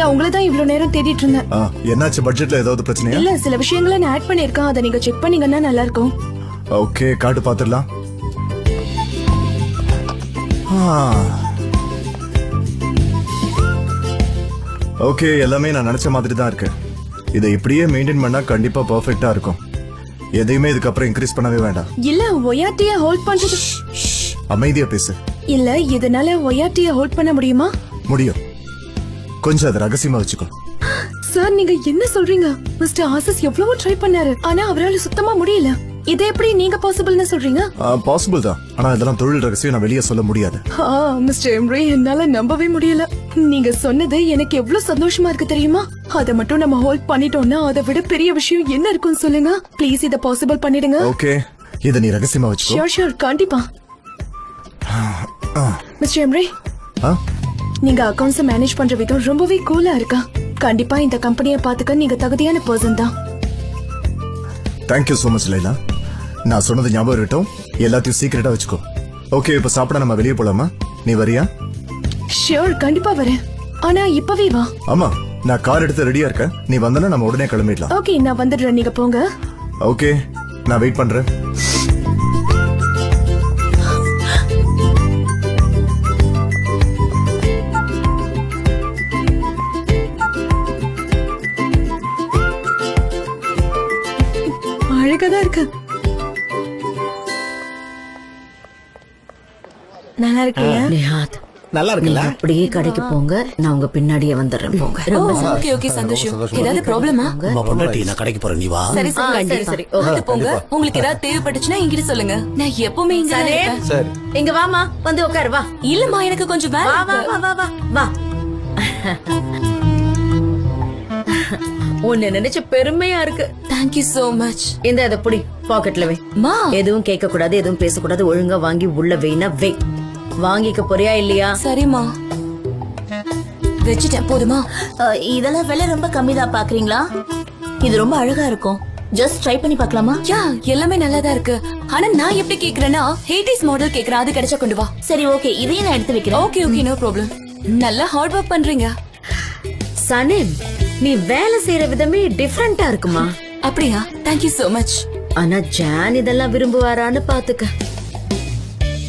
நான் உங்களை தான் இவ்வளவு நேரம் தேடிட்டு இருந்தேன். என்னாச்சு? பட்ஜெட்ல ஏதாவது பிரச்சனையா? இல்ல, சில விஷயங்களை நான் ஆட் பண்ணிருக்கேன். அதை நீங்க செக் பண்ணீங்கன்னா நல்லா இருக்கும். ஓகே, காட்டு பாத்துடலாம். ஓகே, எல்லாமே நான் நினைச்ச மாதிரி தான் இருக்கு. இதை இப்படியே மெயின்டைன் பண்ணா கண்டிப்பா பெர்ஃபெக்ட்டா இருக்கும். எதையுமே இதுக்கப்புறம் இன்க்ரீஸ் பண்ணவே வேண்டாம். இல்ல, ஒயாட்டிய ஹோல்ட் பண்றது. அமைதியா பேசு. இல்ல, இதனால ஒயாட்டிய ஹோல்ட் பண்ண முடியுமா? முடியும். கொஞ்சம் அதை ரகசியமா வச்சுக்கோ. சார், நீங்க என்ன சொல்றீங்க? மிஸ்டர் ஆசிஸ் எவ்வளவோ ட்ரை பண்ணாரு, ஆனா அவரால சுத்தமா முடியல. இதை எப்படி நீங்க பாசிபிள்னு சொல்றீங்க? பாசிபிள் தான், ஆனா இதெல்லாம் தொழில் ரகசியம், நான் வெளியே சொல்ல முடியாது. மிஸ்டர் எம்ரே, என்னால நம்பவே முடியல. நீங்க சொன்னது எனக்கு எவ்வளவு சந்தோஷமா இருக்கு தெரியுமா? அதை மட்டும் நம்ம ஹோல்ட் பண்ணிட்டோம்னா அதை விட பெரிய விஷயம் என்ன இருக்குன்னு சொல்லுங்க. ப்ளீஸ் இத பாசிபிள் பண்ணிடுங்க. ஓகே, இத நீ ரகசியமா வச்சுக்கோ. ஷூர் ஷூர், கண்டிப்பா. மிஸ்டர் எம்ரே, நீங்க அக்கவுண்ட்ஸ் மேனேஜ் பண்ற விதம் ரொம்பவே கூலா இருக்கா. கண்டிப்பா இந்த கம்பெனியை பாத்துக்க நீங்க தகுதியான பர்சன் தான். Thank you so much Laila. நான் சொன்னது ஞாபகம் இருக்கட்டும், எல்லாத்தையும் சீக்கிரட்டா வச்சுக்கோ. ஓகே, இப்ப சாப்பிட நம்ம வெளியே போலாமா? நீ வரியா? ஷூர், கண்டிப்பா வரேன். ஆனா இப்பவே வா. ஆமா, நான் கார் எடுத்து ரெடியா இருக்கேன். நீ வந்தனா நம்ம உடனே கிளம்பிடலாம். ஓகே, நான் வந்துடுறேன், நீங்க போங்க. ஓகே, நான் வெயிட் பண்றேன். அழகாதான் இருக்கு. நல்லா இருக்கியா? நிஹாத், நல்லா இருக்குல்ல? அப்படியே கடைக்கு போங்க, நான் உங்க பின்னாடியே வந்துடுறேன். போங்க. ஓகே ஓகே, சந்தோஷம். ஏதாவது ப்ராப்ளமா? பொண்டாட்டி, நான் கடைக்கு போறேன், நீ வா. சரி சரி சரி சரி, ஓகே போங்க. உங்களுக்கு ஏதாவது தேவைப்பட்டுச்சுன்னா என்கிட்ட சொல்லுங்க. நான் எப்பவுமே இங்க தான் இருப்பேன். சரி, இங்க வாமா, வந்து உட்காரு. வா. இல்லம்மா, எனக்கு கொஞ்சம் வேலை வா வா இருக்கு. வா வா வா. உன்னை நினைச்சு பெருமையா இருக்கு. Thank you so much. இந்த இத புடி, பாக்கெட்ல வை. மா, எதுவும் கேட்க கூடாது, எதுவும் பேசக்கூடாது. ஒழுங்கா வாங்கி உள்ள வைனா வை. வாங்கிக்க போறியா இல்லையா? சரிம்மா, வச்சுட்டேன். போதுமா? இதெல்லாம் விலை ரொம்ப கம்மி தான் பாக்குறீங்களா? இது ரொம்ப அழகா இருக்கும். ஜஸ்ட் ட்ரை பண்ணி பார்க்கலாமா? யா, எல்லாமே நல்லாதான் இருக்கு. ஆனா நான் எப்படி கேக்குறேன்னா 80s மாடல் கேக்குறேன். அது கிடைச்சா கொண்டு வா. சரி, ஓகே, இதையும் நான் எடுத்து வைக்கிறேன். Okay okay, no problem. நல்லா ஹார்ட் ஒர்க் பண்றீங்க. சனிம், நீ வேலை செய்யற விதமே டிஃபரெண்டா இருக்குமா? அப்படியா? Thank you so much. ஆனா ஜான் இதெல்லாம் விரும்புவாரான்னு பாத்துக்க.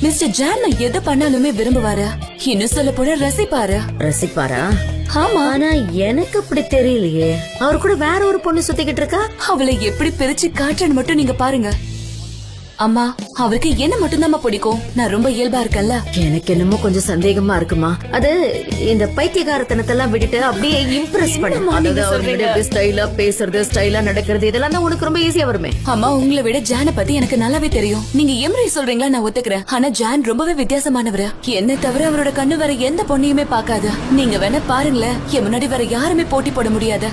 மிஸ்டர் ஜான் நான் எது பண்ணாலுமே விரும்புவாரு. இன்னும் சொல்ல போன ரசிப்பாரு. ரசிப்பாரா? ஆமா, ஆனா எனக்கு அப்படி தெரியலையே. அவர் கூட வேற ஒரு பொண்ணு சுத்திக்கிட்டு இருக்கா. அவளை எப்படி பிரிச்சு காட்டுறன்னு மட்டும் நீங்க பாருங்க. அம்மா, அவருக்கு என்ன மட்டும்தான் பிடிக்கும். நான் ரொம்ப இயல்பா இருக்கேன்ல. எனக்கு என்னமோ கொஞ்சம் சந்தேகமா இருக்குமா. அது இந்த பைத்தியகாரத்தனத்தெல்லாம் விட்டுட்டு அப்படியே இம்ப்ரெஸ் பண்ணு. அதாவது அவரோட ஸ்டைலா பேசுறது, ஸ்டைலா நடக்கிறது, இதெல்லாம் தான் உனக்கு ரொம்ப ஈஸியா வருமே. அம்மா, உங்களை விட ஜானை பத்தி எனக்கு நல்லாவே தெரியும். நீங்க எம்ரி சொல்றீங்களா, நான் ஒத்துக்கிறேன். ஆனா ஜான் ரொம்பவே வித்தியாசமானவர். என்ன தவிர அவரோட கண்ணு வேற எந்த பொண்ணையுமே பாக்காது. நீங்க வேணா பாருங்களேன், என் முன்னாடி வேற யாருமே போட்டி போட முடியாது.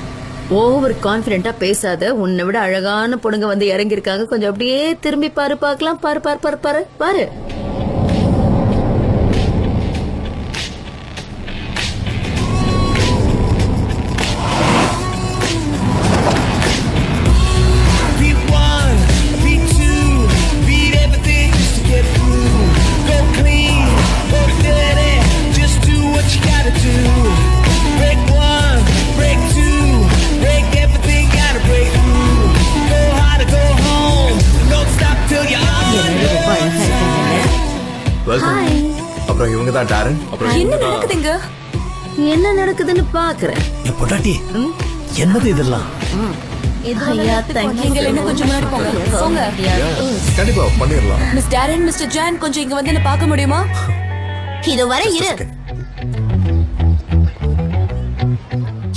ஓவர் கான்பிடென்டா பேசாத. உன்னை விட அழகான பொண்ணுங்க வந்து இறங்கி இருக்காங்க. கொஞ்சம் அப்படியே திரும்பி பாரு, பாக்கலாம். பாரு பாரு பாரு பாரு பாரு. அப்புறம் இவங்க தான் டாரன். அப்புறம் என்ன நடக்குதுங்க? என்ன நடக்குதுன்னு பாக்குறேன். என் பொண்டாட்டி, என்னது இதெல்லாம்? ஐயா, thank you. நீங்க என்ன கொஞ்சம் முன்னாடி போங்க. போங்க. கண்டிப்பா பண்ணிடலாம். மிஸ் டாரன், மிஸ்டர் ஜான், கொஞ்சம் இங்க வந்து என்ன பார்க்க முடியுமா? இதோ வர இரு.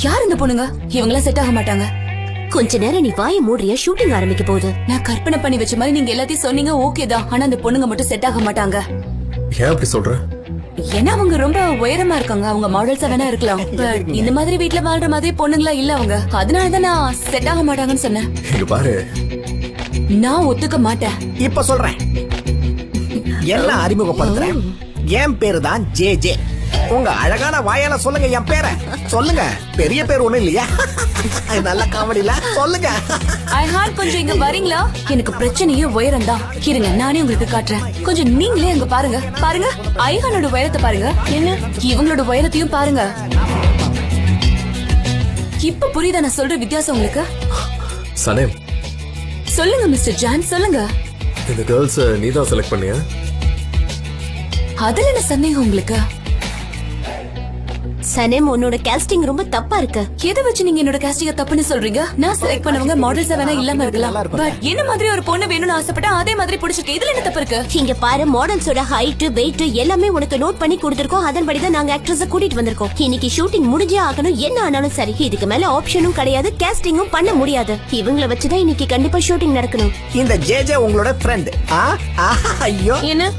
யார் இந்த பொண்ணுங்க? இவங்களாம் செட் ஆக மாட்டாங்க. கொஞ்ச நேரம் நீ வாயை மூடுறியா? ஷூட்டிங் ஆரம்பிக்க போகுது. நான் கற்பனை பண்ணி வச்ச மாதிரி நீங்க எல்லாத்தையும் சொன்னீங்க, ஓகே தான். ஆனா அந்த பொண்ணுங்க மட்டும் செட் ஆக மாட்டாங்க. ஏன் அப்படி சொல்ற? ஏன்னா அவங்க ரொம்ப உயரமா இருக்காங்க. அவங்க மாடல்ஸா வேணா இருக்கலாம், பட் இந்த மாதிரி வீட்ல வாழ்ற மாதிரி பொண்ணுங்களா இல்ல அவங்க. அதனாலதான் நான் செட் ஆக மாட்டாங்கன்னு சொன்னேன். இங்க பாரு, நான் ஒத்துக்க மாட்டேன். இப்ப சொல்றேன், எல்லாம் அறிமுகப்படுத்துறேன். என் பேரு தான் ஜே. உங்க அழகான வாயால சொல்லுங்க என் பேரை. சொல்லுங்க, பெரிய பேர் ஒண்ணும் இல்லையா? நல்ல காமெடியில சொல்லுங்க. ஐஹான், கொஞ்சம் இங்க வரீங்களா? எனக்கு பிரச்சனையே உயரம் தான். இருங்க, நானே உங்களுக்கு காட்டுறேன். கொஞ்சம் நீங்களே அங்க பாருங்க. பாருங்க, ஐஹானோட உயரத்தை பாருங்க. என்ன, இவங்களோட உயரத்தையும் பாருங்க. இப்ப புரியுதா நான் சொல்ற வித்தியாசம் உங்களுக்கு? சனேம், சொல்லுங்க மிஸ்டர் ஜான், சொல்லுங்க. இந்த கேர்ள்ஸ் நீதான் செலக்ட் பண்ணியா? அதுல என்ன சந்தேகம் உங்களுக்கு? சனேம், உன்னோட காஸ்டிங் ரொம்ப தப்பா இருக்கு. எதை வச்சு நீங்க என்னோட காஸ்டிங்க தப்புன்னு சொல்றீங்க? நான் செலக்ட் பண்ணவங்க மாடல்ஸா வேணா இல்லாம இருக்கலாம், பட் என்ன மாதிரி ஒரு பொண்ணு வேணும்னு ஆசைப்பட்டா அதே மாதிரி பிடிச்சிருக்கு. இதுல என்ன தப்பு இருக்கு? இங்க பாரு, மாடல்ஸோட ஹைட், வெயிட் எல்லாமே உனக்கு நோட் பண்ணி கொடுத்திருக்கோம். அதன்படிதான் நாங்க ஆக்ட்ரஸ கூட்டிட்டு வந்திருக்கோம். இன்னைக்கு ஷூட்டிங் முடிஞ்சே ஆகணும், என்ன ஆனாலும் சரி. இதுக்கு மேல ஆப்ஷனும் கிடையாது, காஸ்டிங்கும் பண்ண முடியாது. இவங்கள வச்சுதான் இன்னைக்கு கண்டிப்பா ஷூட்டிங் நடக்கணும். இந்த ஜேஜே உங்களோட ஃப்ரெண்ட். ஐயோ, என்ன?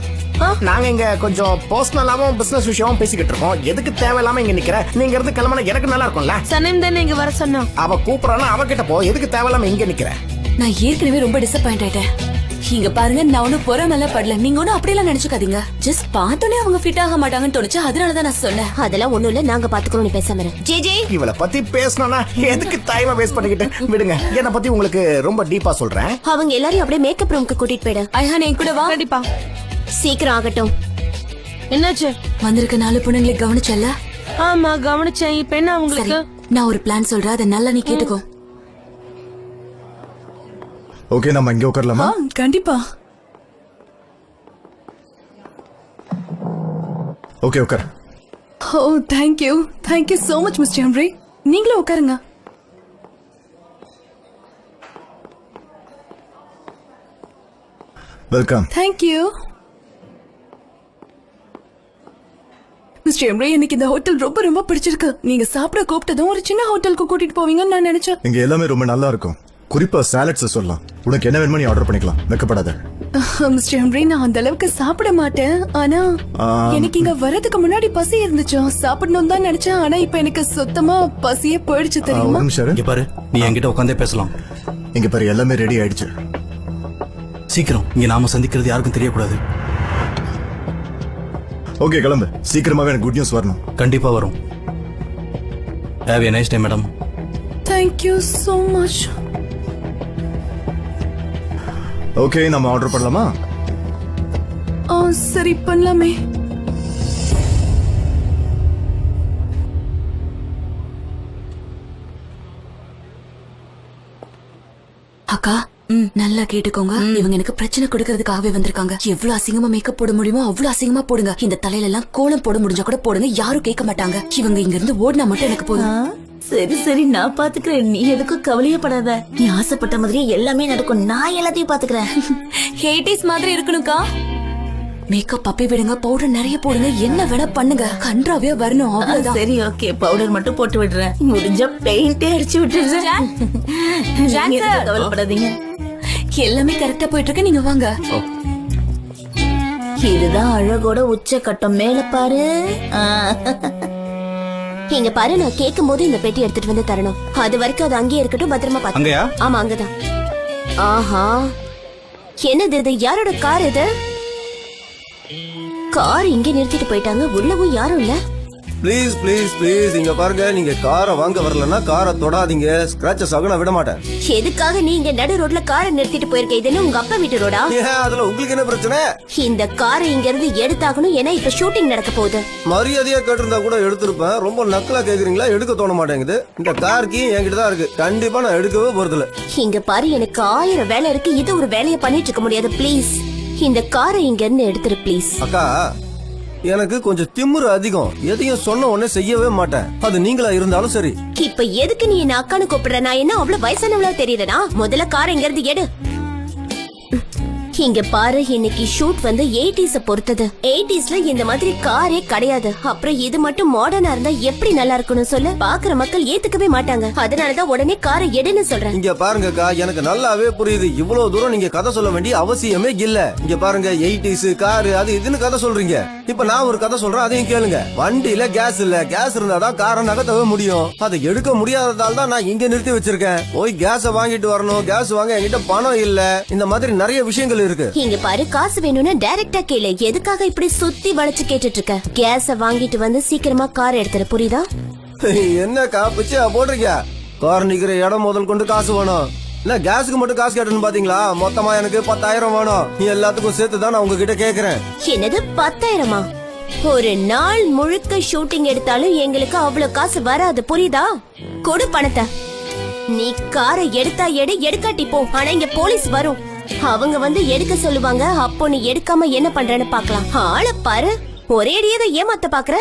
நாங்க இங்க கொஞ்சம் பர்சனலாவும் பிசினஸ் விஷயமும் பேசிக்கிட்டு இருக்கோம். எதுக்கு தேவையில்லாம இங்க நிக்கிற? நீங்க இருந்து கிளம்பினா எனக்கு நல்லா இருக்கும்ல. சனேம் தானே இங்க வர சொன்னா. அவ கூப்பிடறானா அவகிட்ட போ. எதுக்கு தேவையில்லாம இங்க நிக்கிற? நான் ஏற்கனவே ரொம்ப டிசப்பாயிண்ட் ஆயிட்டேன். இங்க பாருங்க, நான் ஒன்னும் பொறாமல படல. நீங்க ஒன்னும் அப்படியெல்லாம் நினைச்சுக்காதீங்க. ஜஸ்ட் பார்த்தோன்னே அவங்க ஃபிட் ஆக மாட்டாங்கன்னு தோணுச்சு, அதனாலதான் நான் சொன்னேன். அதெல்லாம் ஒண்ணும் இல்ல, நாங்க பாத்துக்கிறோம், நீ பேசாம இரு. ஜே இவளை பத்தி பேசணும்னா எதுக்கு டைமை வேஸ்ட் பண்ணிக்கிட்டு விடுங்க. என்ன பத்தி உங்களுக்கு ரொம்ப டீப்பா சொல்றேன். அவங்க எல்லாரையும் அப்படியே மேக்கப் ரூமுக்கு கூட்டிட்டு போயிடு. ஐஹான், என் கூட வா. கண்டிப்பா. சீக்கிரம் ஆகட்டும். என்னாச்சு? வந்திருக்க 4 பொண்ணுங்களை கவனிச்சல? ஆமா, கவனிச்சேன். இப்ப என்ன சரி, உங்களுக்கு? நான் ஒரு பிளான் சொல்றேன், அதை நல்லா நீ கேட்டுக்கோ. ஓகே, நம்ம இங்க உட்காரலாமா? கண்டிப்பா. ஓகே, உட்கார். Oh, thank you so much mister Hemry. நீங்களும் உட்காருங்க. வெல்கம். Thank you mister Hemry. எனக்கு இந்த ஹோட்டல் ரொம்ப ரொம்ப பிடிச்சிருக்கு. நீங்க சாப்பிட கூப்பிட்டதும் ஒரு சின்ன ஹோட்டலுக்கு கூட்டிட்டு போவீங்கன்னு நான் நினைச்சேன். இங்க எல்லாமே ரொம்ப நல்லா இருக்கும். குறிப்பா சாலட்ஸ் சொல்லலாம். உனக்கு என்ன வேணுமோ நீ ஆர்டர் பண்ணிக்கலாம், வெக்கப்படாத. மிஸ்டர் ஹெம்ரி, நான் அந்த அளவுக்கு சாப்பிட மாட்டேன். ஆனா எனக்கு இங்க வரதுக்கு முன்னாடி பசி இருந்துச்சு, சாப்பிடணும் தான் நினைச்சேன். ஆனா இப்ப எனக்கு சுத்தமா பசியே போயிடுச்சு ஒரு தெரியுமா? நிமிஷம் இரு. இங்க பாரு, நீ என்கிட்ட உட்காந்தே பேசலாம். இங்க பாரு, எல்லாமே ரெடி ஆயிடுச்சு. சீக்கிரம், இங்க நாம சந்திக்கிறது யாருக்கும் தெரியக்கூடாது. ஓகே, கிளம்பு. சீக்கிரமாவே எனக்கு குட் நியூஸ் வரணும். கண்டிப்பா வரும். Have a nice day madam. Thank you so much. Okay, நம்ம ஆர்டர் பண்ணலாமா? சரி, பண்ணலாமே. அக்கா, நல்லா கேட்டுக்கோங்க. இவங்க எனக்கு பிரச்சனை கொடுக்கறதுக்காகவே வந்திருக்காங்க. எவ்வளவு அசிங்கமா மேக்கப் போட முடியுமோ அவ்வளவு அசிங்கமா போடுங்க. இந்த தலையில எல்லாம் கோலம் போட முடிஞ்சா கூட போடுங்க, யாரும் கேட்க மாட்டாங்க. இவங்க இங்க இருந்து ஓடினா மட்டும் எனக்கு போதும். சரி, நான் பாத்துக்கிறேன். நீ எதுக்கும் கவலையப்படாத. நீ ஆசைப்பட்ட மாதிரியே எல்லாமே நடக்கும். நான் எல்லாத்தையும் பாத்துக்கிறேன். 80s மாதிரி இருக்கணும்க்கா. மேக்கப் அப்பி விடுங்க, பவுடர் நிறைய போடுங்க, என்ன வேணா பண்ணுங்க, கன்றாவே வரணும், அவ்வளவுதான். சரி, ஓகே, பவுடர் மட்டும் போட்டு விடுறேன். முடிஞ்ச பெயிண்டே அடிச்சு விட்டுறேன். நீங்க எதுக்கும் கவலைப்படாதீங்க. எல்லாமே கரெக்டா போயிட்டு இருக்கு, நீங்க வாங்க. இதுதான் அழகோட உச்ச கட்டம். மேல பாரு. இங்க பாரு, நான் கேட்கும் போது இந்த பெட்டி எடுத்துட்டு வந்து தரணும். அது வரைக்கும் அது அங்கேயே இருக்கட்டும், பத்திரமா பாத்து. அங்கயா? ஆமா, அங்கதான். ஆஹா, என்னது இது? யாரோட கார் இது? கார் இங்க நிறுத்திட்டு போயிட்டாங்க, உள்ளவும் யாரும் இல்ல. ப்ளீஸ் ப்ளீஸ் ப்ளீஸ், இங்க பாருங்க, நீங்க காரை வாங்க வரலன்னா காரை தொடாதீங்க. ஸ்கிராச்சஸ் ஆக நான் விட மாட்டேன். எதுக்காக நீ இங்க நடு ரோட்ல காரை நிறுத்திட்டு போயிருக்க? இது என்ன உங்க அப்பா வீட்டு ரோடா? ஏன் அதுல உங்களுக்கு என்ன பிரச்சனை? இந்த காரை இங்க இருந்து எடுத்தாகணும், ஏன்னா இப்ப ஷூட்டிங் நடக்க போகுது. மரியாதையா கேட்டிருந்தா கூட எடுத்திருப்பேன். ரொம்ப நக்கலா கேக்குறீங்களா? எடுக்க தோண மாட்டேங்குது. இந்த கார் கீ என்கிட்ட தான் இருக்கு. கண்டிப்பா நான் எடுக்கவே போறதில்ல. இங்க பாரு, எனக்கு 1000 வேலை இருக்கு. இது ஒரு வேலையை பண்ணிட்டு இருக்க முடியாது. ப்ளீஸ், இந்த காரை இங்க இருந்து எடுத்துரு ப்ளீஸ். அக்கா, எனக்கு கொஞ்சம் திமிரு அதிகம். எதையும் சொன்ன உடனே செய்யவே மாட்டேன். அது நீங்களா இருந்தாலும் சரி. இப்ப எதுக்கு நீ என்ன அக்கானு கூப்பிடுற? நான் என்ன அவ்வளவு வயசானவளா தெரியுறனா? முதல்ல காரை இங்க இருந்து எடு. இங்க பாரு, இன்னைக்கு ஷூட் வந்து 80s பொறுத்தது. 80sல இந்த மாதிரி காரே கிடையாது. அப்புறம் இது மட்டும் மாடர்னா இருந்தா எப்படி நல்லா இருக்கணும் சொல்லு? பாக்குற மக்கள் ஏத்துக்கவே மாட்டாங்க. அதனாலதான் உடனே காரை எடுன்னு சொல்றேன். இங்க பாருங்கக்கா, எனக்கு நல்லாவே புரியுது. இவ்வளவு தூரம் நீங்க கதை சொல்ல வேண்டிய அவசியமே இல்ல. இங்க பாருங்க, 80s காரு அது இதுன்னு கதை சொல்றீங்க. இப்ப நான் ஒரு கதை சொல்றேன், அதையும் கேளுங்க. வண்டியில கேஸ் இல்ல. கேஸ் இருந்தாதான் காரை நகர்த்தவே முடியும். அதை எடுக்க முடியாததால தான் நான் இங்க நிறுத்தி வச்சிருக்கேன். போய் கேஸ வாங்கிட்டு வரணும். கேஸ் வாங்க என்கிட்ட பணம் இல்ல. இந்த மாதிரி நிறைய விஷயங்கள் இருக்கு. இங்க பாரு, காசு வேணும்னா டைரக்டா கேளு. எதுக்காக இப்படி சுத்தி வளைச்சு கேட்டுட்டு இருக்க? கேஸ வாங்கிட்டு வந்து சீக்கிரமா கார் எடுத்துரு, புரியுதா? என்னக்கா பிச்சை போடுறீங்க? கார் நிக்கிற இடம் முதல் கொண்டு காசு வேணும். இல்ல கேஸுக்கு மட்டும் காசு கேட்டேன்னு பாத்தீங்களா? மொத்தமா எனக்கு 10,000 வேணும். நீ எல்லாத்துக்கும் சேர்த்து தான் நான் உங்ககிட்ட கேக்குறேன். என்னது 10,000-ஆ? ஒரு நாள் முழுக்க ஷூட்டிங் எடுத்தாலும் எங்களுக்கு அவ்வளவு காசு வராது, புரியுதா? கொடு பணத்தை. நீ காரை எடுத்தா எடுக்காட்டி போ. ஆனா இங்க போலீஸ் வரும், அவங்க வந்து எடுக்க சொல்லுவாங்க. அப்போ நீ எடுக்காம என்ன பண்றேன்னு பாக்கலாம். ஆளை பாரு, ஒரே அடியே ஏமாத்த பாக்குற.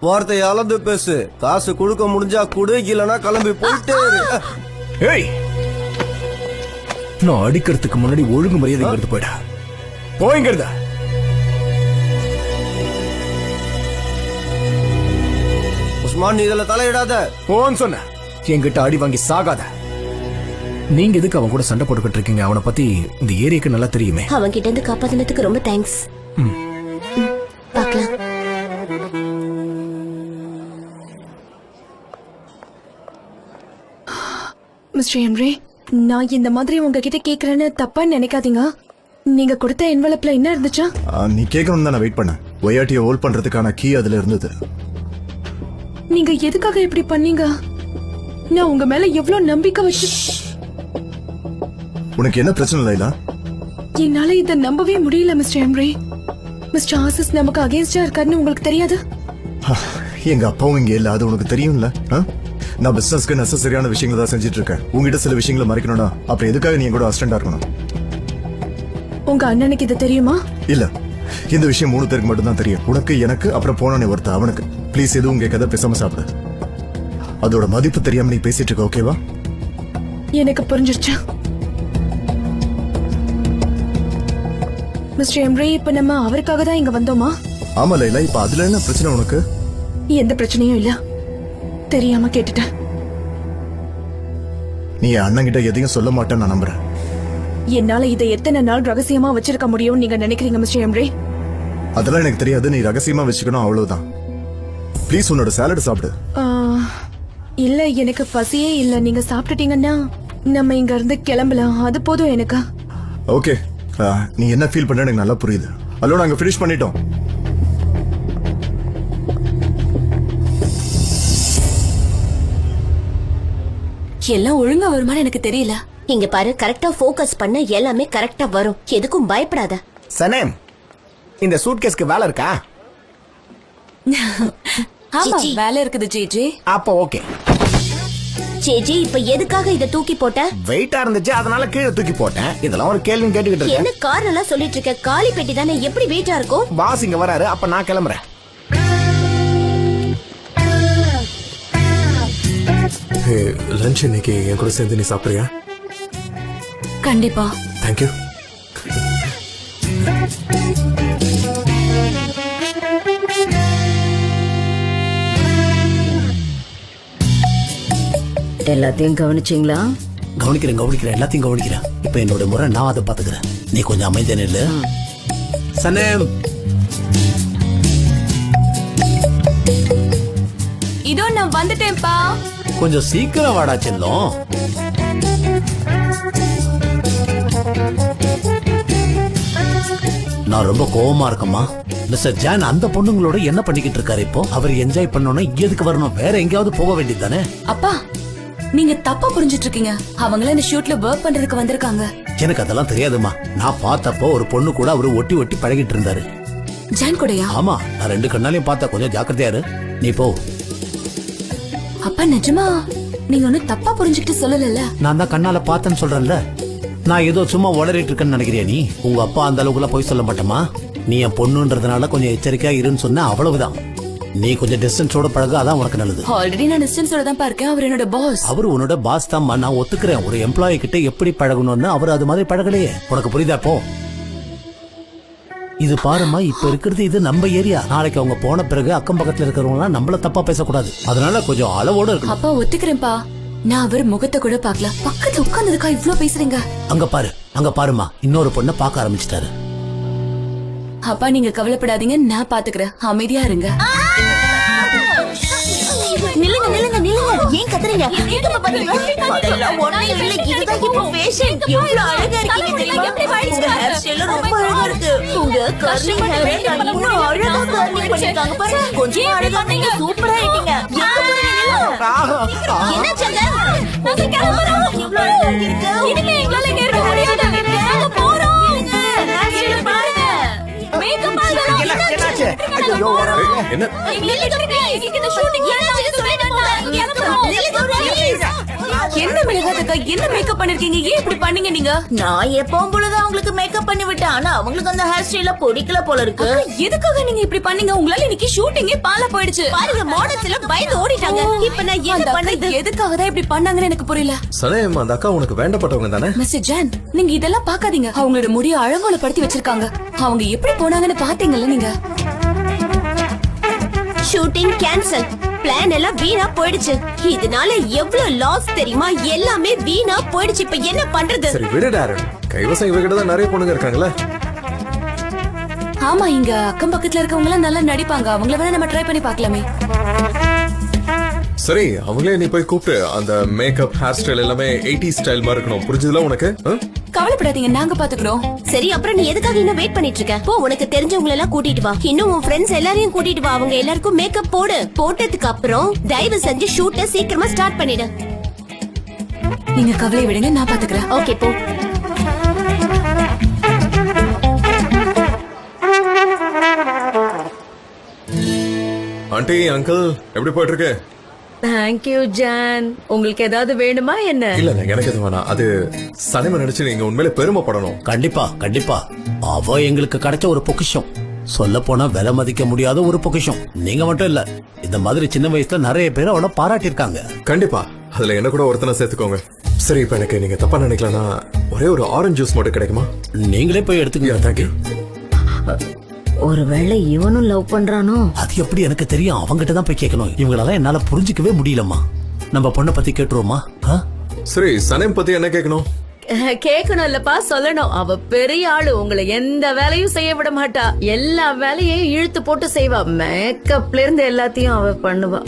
வார்த்தை அளந்து பேசு. காசு கொடுக்க முடிஞ்சா குடு, இல்லனா கிளம்பி போயிட்டே இரு. ஏய், நான் அடிக்கிறதுக்கு முன்னாடி ஒழுங்கு மரியாதை எடுத்து போயிடா. போய்ங்கிறத உஸ்மான், நீ இதுல தலையிடாத. போன்னு சொன்ன. என்கிட்ட அடி வாங்கி சாகாத. நீங்க எதுக்கு அவன் கூட சண்டை போட்டுக்கிட்டு இருக்கீங்க? அவனை பத்தி இந்த ஏரியாக்கு நல்லா தெரியுமே. அவன் கிட்ட இருந்து காப்பாத்தினதுக்கு ரொம்ப தேங்க்ஸ். பாக்கலாம். மிஸ்டர் எம்ரே, நான் இந்த மாதிரி உங்ககிட்ட கேக்குறேன்னு தப்பா நினைக்காதீங்க. நீங்க கொடுத்த என்வலப்ல என்ன இருந்துச்சா? நீ கேட்கணும் தான் நான் வெயிட் பண்ணேன். ஒய்ஆர்டியை ஹோல்ட் பண்றதுக்கான கீ அதுல இருந்தது. நீங்க எதுக்காக இப்படி பண்ணீங்க? நான் உங்க மேல எவ்வளவு நம்பிக்கை வச்சு. உனக்கு என்ன பிரச்சனை லைலா? என்னால இதை நம்பவே முடியல மிஸ்டர் எம்ரே. மிஸ்டர் ஆசிஸ் நமக்கு அகேன்ஸ்டா இருக்காருன்னு உங்களுக்கு தெரியாது? எங்க அப்பாவும் இங்க இல்ல, அது உனக்கு தெரியும்ல. நான் பிசினஸ்க்கு நெசசரியான விஷயங்களை தான் செஞ்சுட்டு இருக்கேன். உங்ககிட்ட சில விஷயங்களை மறைக்கணும்னா அப்புறம் எதுக்காக நீ கூட அசிஸ்டண்டா இருக்கணும்? உங்க அண்ணனுக்கு இது தெரியுமா? இல்ல, இந்த விஷயம் 3 பேருக்கு மட்டும் தான் தெரியும். உனக்கு, எனக்கு, அப்புறம் போனே ஒருத்த அவனுக்கு. ப்ளீஸ் எதுவும் கேட்காத, பேசாம சாப்பிடு. அதோட மதிப்பு தெரியாம நீ பேசிட்டு இருக்க, ஓகேவா? எனக்கு புரிஞ்சிருச்சு மிஸ்டர் எம்ரே. இப்ப நம்ம அவருக்காக தான் இங்க வந்தோமா? ஆமா லைலா, இப்ப அதுல என்ன பிரச்சனை உனக்கு? எந்த பிரச்சனையும் இல்ல, தெரியாம கேட்டுட்டேன். நீ அண்ணன் கிட்ட எதையும் சொல்ல மாட்டேன்னு நான் நம்புறேன். என்னால இதை எத்தனை நாள் ரகசியமா வச்சிருக்க முடியும் நீங்க நினைக்கிறீங்க மிஸ்டர் எம்ரே? அதெல்லாம் எனக்கு தெரியாது. நீ ரகசியமா வச்சுக்கணும், அவ்வளவுதான். ப்ளீஸ் உன்னோட சாலட் சாப்பிடு. இல்ல, எனக்கு பசியே இல்ல. நீங்க சாப்பிட்டுட்டீங்கன்னா நம்ம இங்க இருந்து கிளம்பலாம். அது போதும் எனக்கு. ஓகே, நீ என்ன ஃபீல் பண்ற எனக்கு நல்லா புரியுது. அல்லோ, நாங்க ஃபினிஷ் பண்ணிட்டோம். எல்லாம் ஒழுங்கா வருமானு எனக்கு தெரியல. இங்க பாரு, கரெக்டா ஃபோக்கஸ் பண்ண எல்லாமே கரெக்டா வரும். எதுக்கும் பயப்படாத. சனேம், இந்த சூட்கேஸ்க்கு வேலை இருக்கா? ஆமா, வேலை இருக்குது ஜேஜே. அப்ப ஓகே. ஜேஜே, இப்ப எதுக்காக இத தூக்கி போட்ட? வெயிட்டா இருந்துச்சு, அதனால கீழே தூக்கி போட்டேன். இதெல்லாம் ஒரு கேள்வி கேட்டுக்கிட்டு இருக்கேன். என்ன காரணம் எல்லாம் சொல்லிட்டு இருக்க? காலி பெட்டி தானே, எப்படி வெயிட்டா இருக்கும்? பாஸ் இங்க வராரு, அப்ப நான் கிளம்புறேன். லஞ்ச் இன்னைக்கு என் கூட சேர்ந்து நீ சாப்பிடுறியா? கண்டிப்பா. தேங்க்யூ. எல்லாத்தையும் கவனிச்சீங்களா? கவனிக்கிறேன், எல்லாத்தையும் கவனிக்கிறேன். இப்ப என்னோட முறை, நான் அதை பாத்துக்கிறேன். நீ கொஞ்சம் அமைதியான இல்ல. சனேம், இதோ நான் வந்துட்டேன்ப்பா. கொஞ்சம் சீக்கிரம் வாடா செல்லும். நான் ரொம்ப கோவமா இருக்கேம்மா. மிஸ்டர் ஜான் அந்த பொண்ணுங்களோட என்ன பண்ணிக்கிட்டு இருக்காரு இப்போ? அவர் என்ஜாய் பண்ணோம்னா எதுக்கு வரணும்? வேற எங்கேயாவது போக வேண்டியது தானே? அப்பா, நீங்க தப்பா புரிஞ்சிட்டு இருக்கீங்க. அவங்கள இந்த ஷூட்ல ஒர்க் பண்றதுக்கு வந்திருக்காங்க. எனக்கு அதெல்லாம் தெரியாதுமா. நான் பார்த்தப்போ ஒரு பொண்ணு கூட அவரு ஒட்டி ஒட்டி பழகிட்டு இருந்தாரு. ஜான் கூடயா? ஆமா, நான் 2 கண்ணாலையும் பார்த்தா. கொஞ்சம் ஜாக்கிரதையா இரு. நீ போ. அப்பா, நிஜமா நீங்க ஒன்னும் தப்பா புரிஞ்சுக்கிட்டு சொல்லல. நான் தான் கண்ணால பார்த்தேன்னு சொல்றேன்ல. நான் ஏதோ சும்மா உளறிட்டு இருக்கேன்னு நினைக்கிறியா நீ? உங்க அப்பா அந்த அளவுக்குலாம் போய் சொல்ல மாட்டேமா. நீ என் பொண்ணுன்றதுனால கொஞ்சம் எச்சரிக்கையா இருன்னு சொன்ன, அவ்வளவுதான். நீ கொஞ்சம் டிஸ்டன்ஸோட பழகு, அதான் உனக்கு நல்லது. ஆல்ரெடி நான் டிஸ்டன்ஸோட தான் இருக்கேன். அவர் என்னோட பாஸ். அவர் உன்னோட பாஸ் தான். நான் ஒத்துக்கிறேன். ஒரு எம்ப்ளாயி கிட்ட எப்படி பழகணும்னு அவர் அது மாதிரி பழகலையே. உனக்கு புரியுதா? போ. இது பாருமா, இப்ப இருக்கிறது இது நம்ம ஏரியா. நாளைக்கு அவங்க போன பிறகு அக்கம் பக்கத்துல இருக்கிறவங்க நம்மள தப்பா பேசக்கூடாது. அதனால கொஞ்சம் அளவோட இருக்கணும். அப்பா, ஒத்துக்கிறேன்ப்பா. நான் அவர் முகத்தை கூட பாக்கல. பக்கத்துல உட்கார்ந்ததுக்கா இவ்ளோ பேசுறீங்க? அங்க பாருமா, இன்னொரு பொண்ணை பார்க்க ஆரம்பிச்சிட்டாரு. அப்பா, நீங்க கவலைப்படாதீங்க, நான் பாத்துக்கிறேன். அமைதியா இருங்க. நில்லுங்க. ஏன் கத்துறீங்க? அதெல்லாம் ஒண்ணும் இல்ல. இதுதான் இப்போ ஃபேஷன். எவ்வளவு அழகா இருக்கீங்க தெரியுமா? உங்க ஹேர் ஸ்டைல் ரொம்ப அழகா இருக்கு. உங்க கர்லிங் ஹேர் இன்னும் அழகா கர்லிங் பண்ணிருக்காங்க பாரு. கொஞ்சம் அழகா நீங்க சூப்பரா இருக்கீங்க. என்ன சங்க? நாங்க கிளம்புறோம். இவ்வளவு அழகா இருக்கு. இனிமே எங்களால இங்க இருக்க முடியாது. நாங்க போறோம். ஹேர் ஸ்டைல் பாருங்க. மேக்கப் பண்ணுங்க. என்னாச்சு? ஐயோ, என்ன என்ன மிளகாத்தக்கா, என்ன மேக்கப் பண்ணிருக்கீங்க? ஏன் இப்படி பண்ணீங்க நீங்க? நான் எப்பவும் போலதான் அவங்களுக்கு மேக்கப் பண்ணி விட்டேன். ஆனா அவங்களுக்கு அந்த ஹேர் ஸ்டைல பிடிக்கல போல இருக்கு. எதுக்காக நீங்க இப்படி பண்ணீங்க? உங்களால இன்னைக்கு ஷூட்டிங்கே பாலா போயிடுச்சு. பாருங்க மாடல்ஸ் எல்லாம் பயந்து ஓடிட்டாங்க. இப்ப நான் என்ன அந்த பண்ணது? அக்கா எதுக்காக தான் இப்படி பண்ணாங்கன்னு எனக்கு புரியல. சனேம், அந்த அக்கா உனக்கு வேண்டப்பட்டவங்க தானே? மிஸ்டர் ஜான், நீங்க இதெல்லாம் பாக்காதீங்க. அவங்களோட முடிய அழங்கோலப்படுத்தி வச்சிருக்காங்க. அவங்க எப்படி போனாங்கன்னு பாத்தீங்கல்ல நீங்க? Shooting cancel. பிளான் எல்லாம் வீணா போயிடுச்சு. இதனால எவ்வளவு லாஸ் தெரியுமா? எல்லாமே வீணா போயிடுச்சு. இப்ப என்ன பண்றது? சரி விடு டாரன், கைவசம் இவகிட்ட தான் நிறைய பொண்ணுங்க இருக்காங்களே. ஆமா, இங்க அக்கம் பக்கத்துல இருக்கவங்க எல்லாம் நல்லா நடிப்பாங்க. அவங்கள வேணா நம்ம ட்ரை பண்ணி பார்க்கலாமே. சரி, அவங்களே நீ போய் கூப்பிட்டு அந்த மேக்கப் ஹேர் ஸ்டைல் எல்லாமே 80s ஸ்டைல் மாதிரி இருக்கணும். புரிஞ்சதுல உனக்கு? கவலைப்படாதீங்க, நாங்க பாத்துக்கிறோம். சரி, அப்புறம் நீ எதுக்காக இன்னும் வெயிட் பண்ணிட்டு இருக்க? போ, உனக்கு தெரிஞ்சவங்க எல்லாம் கூட்டிட்டு வா. இன்னும் உன் ஃப்ரெண்ட்ஸ் எல்லாரையும் கூட்டிட்டு வா. அவங்க எல்லாருக்கும் மேக்கப் போடு. போட்டதுக்கு அப்புறம் தயவு செஞ்சு ஷூட்டை சீக்கிரமா ஸ்டார்ட் பண்ணிடு. நீங்க கவலை விடுங்க, நான் பாத்துக்கிறேன். ஓகே, போ. ஆண்டி, அங்கிள் எப்படி போயிட்டு இருக்கு? Thank you John. உங்களுக்கு ஏதாவது வேணுமா என்ன? இல்ல எனக்கு எதுவும் வேணாம். அது சனிமை நினைச்சு நீங்க உண்மையிலே பெருமைப்படணும். கண்டிப்பா கண்டிப்பா. அவ எங்களுக்கு கிடைச்ச ஒரு பொக்கிஷம். சொல்ல போனா விலை மதிக்க முடியாத ஒரு பொக்கிஷம். நீங்க மட்டும் இல்ல, இந்த மாதிரி சின்ன வயசுல நிறைய பேர் அவளை பாராட்டியிருக்காங்க. கண்டிப்பா, அதுல என்ன கூட ஒருத்தனை சேர்த்துக்கோங்க. சரி, இப்ப எனக்கு நீங்க தப்பா நினைக்கலன்னா ஒரே ஒரு ஆரஞ்சு ஜூஸ் மட்டும் கிடைக்குமா? நீங்களே போய் எடுத்துக்கங்க. தேங்க்யூ. ஒருவேளை இவனும் லவ் பண்றானோ? அது எப்படி எனக்கு தெரியும்? அவங்கிட்ட தான் போய் கேட்கணும். இவங்களெல்லாம் என்னால புரிஞ்சிக்கவே முடியலம்மா. நம்ம பொண்ணை பத்தி கேட்டுருவோமா? சரி, சனேம் பத்தி என்ன கேட்கணும்? கேட்கணும் இல்லப்பா, சொல்லணும். அவ பெரிய ஆளு. உங்களை எந்த வேலையும் செய்ய விட மாட்டா. எல்லா வேலையையும் இழுத்து போட்டு செய்வா. மேக்கப்ல இருந்து எல்லாத்தையும் அவ பண்ணுவா.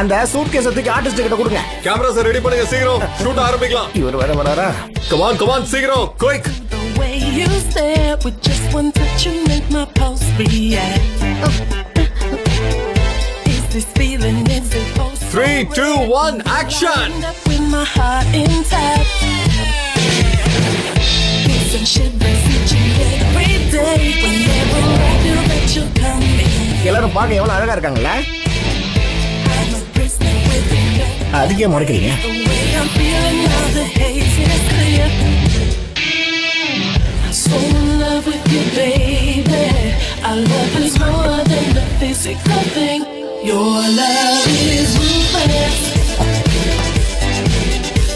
அந்த சூட்கேஸ் தூக்கி ஆர்டிஸ்ட் கிட்ட கொடுங்க. கேமராஸ் ரெடி பண்ணுங்க, சீக்கிரம் ஷூட் ஆரம்பிக்கலாம். இவர் வேற வராரா? கம் ஆன் சீக்கிரம், quick. With just one touch you make my pulse react. Is this feeling is supposed 3, 2, 1 action. with my heart intact. It's and shivers each and every day whenever I feel that you're coming. எல்லாரும் பார்க்க எவ்வளவு அழகா இருக்காங்கல்ல? அதுக்கே முறைக்கிறீங்க. So in love with you, baby. Our love is more than the physical thing. Your love is ruthless.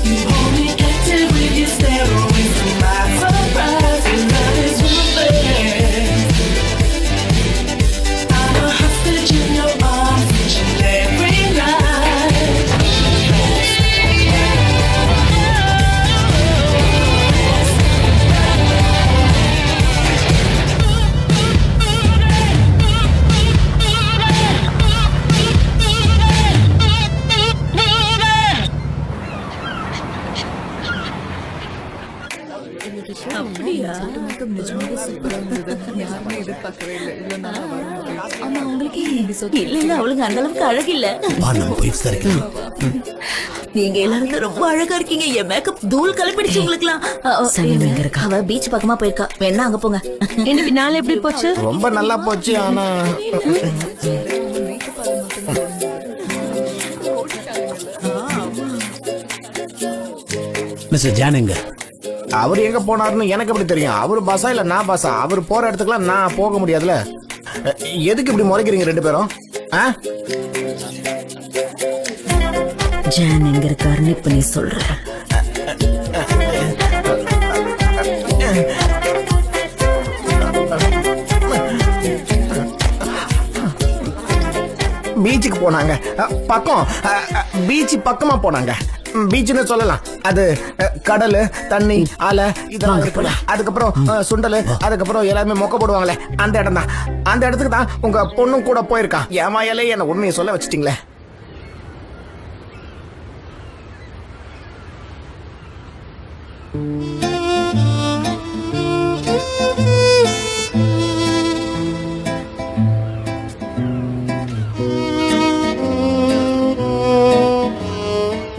You hold me captive with your steroids and my surprise. Your love is ruthless. I'm a hostage in your arms each and every night. இல்ல அவளுக்கு அந்த அளவுக்கு அழகு இல்ல. நீங்க எல்லாரும் ரொம்ப அழகா இருக்கீங்க. என் மேக்கப் தூள் கலப்பிடுச்சு உங்களுக்கு. அவ பீச் பக்கமா போயிருக்கா, வேணா அங்க போங்க. இன்னைக்கு நாள் எப்படி போச்சு? ரொம்ப நல்லா போச்சு. ஆனா மிஸ்டர் ஜானுங்க, அவர் எங்க போனாருன்னு எனக்கு எப்படி தெரியும்? அவரு பாசா இல்ல நான் பாசா? அவர் போற இடத்துக்குலாம் நான் போக முடியாதுல. எதுக்கு இப்படி முறைக்கிறீங்க ரெண்டு பேரும்? ஜான் எங்க இருக்காருன்னு இப்ப நீ சொல்ற? பீச்சுக்கு போனாங்க. பக்கம் பீச் பக்கமா போனாங்க. பீச்னு சொல்லலாம். அது கடல், தண்ணி, அலை இதெல்லாம் இருக்குல்ல. அதுக்கப்புறம் சுண்டல், அதுக்கப்புறம் எல்லாருமே மொக்க போடுவாங்களே அந்த இடம் தான். அந்த இடத்துக்கு தான் உங்க பொண்ணும் கூட போயிருக்கான். ஏமாயாலே என்ன உண்மையை சொல்ல வச்சிட்டீங்களே.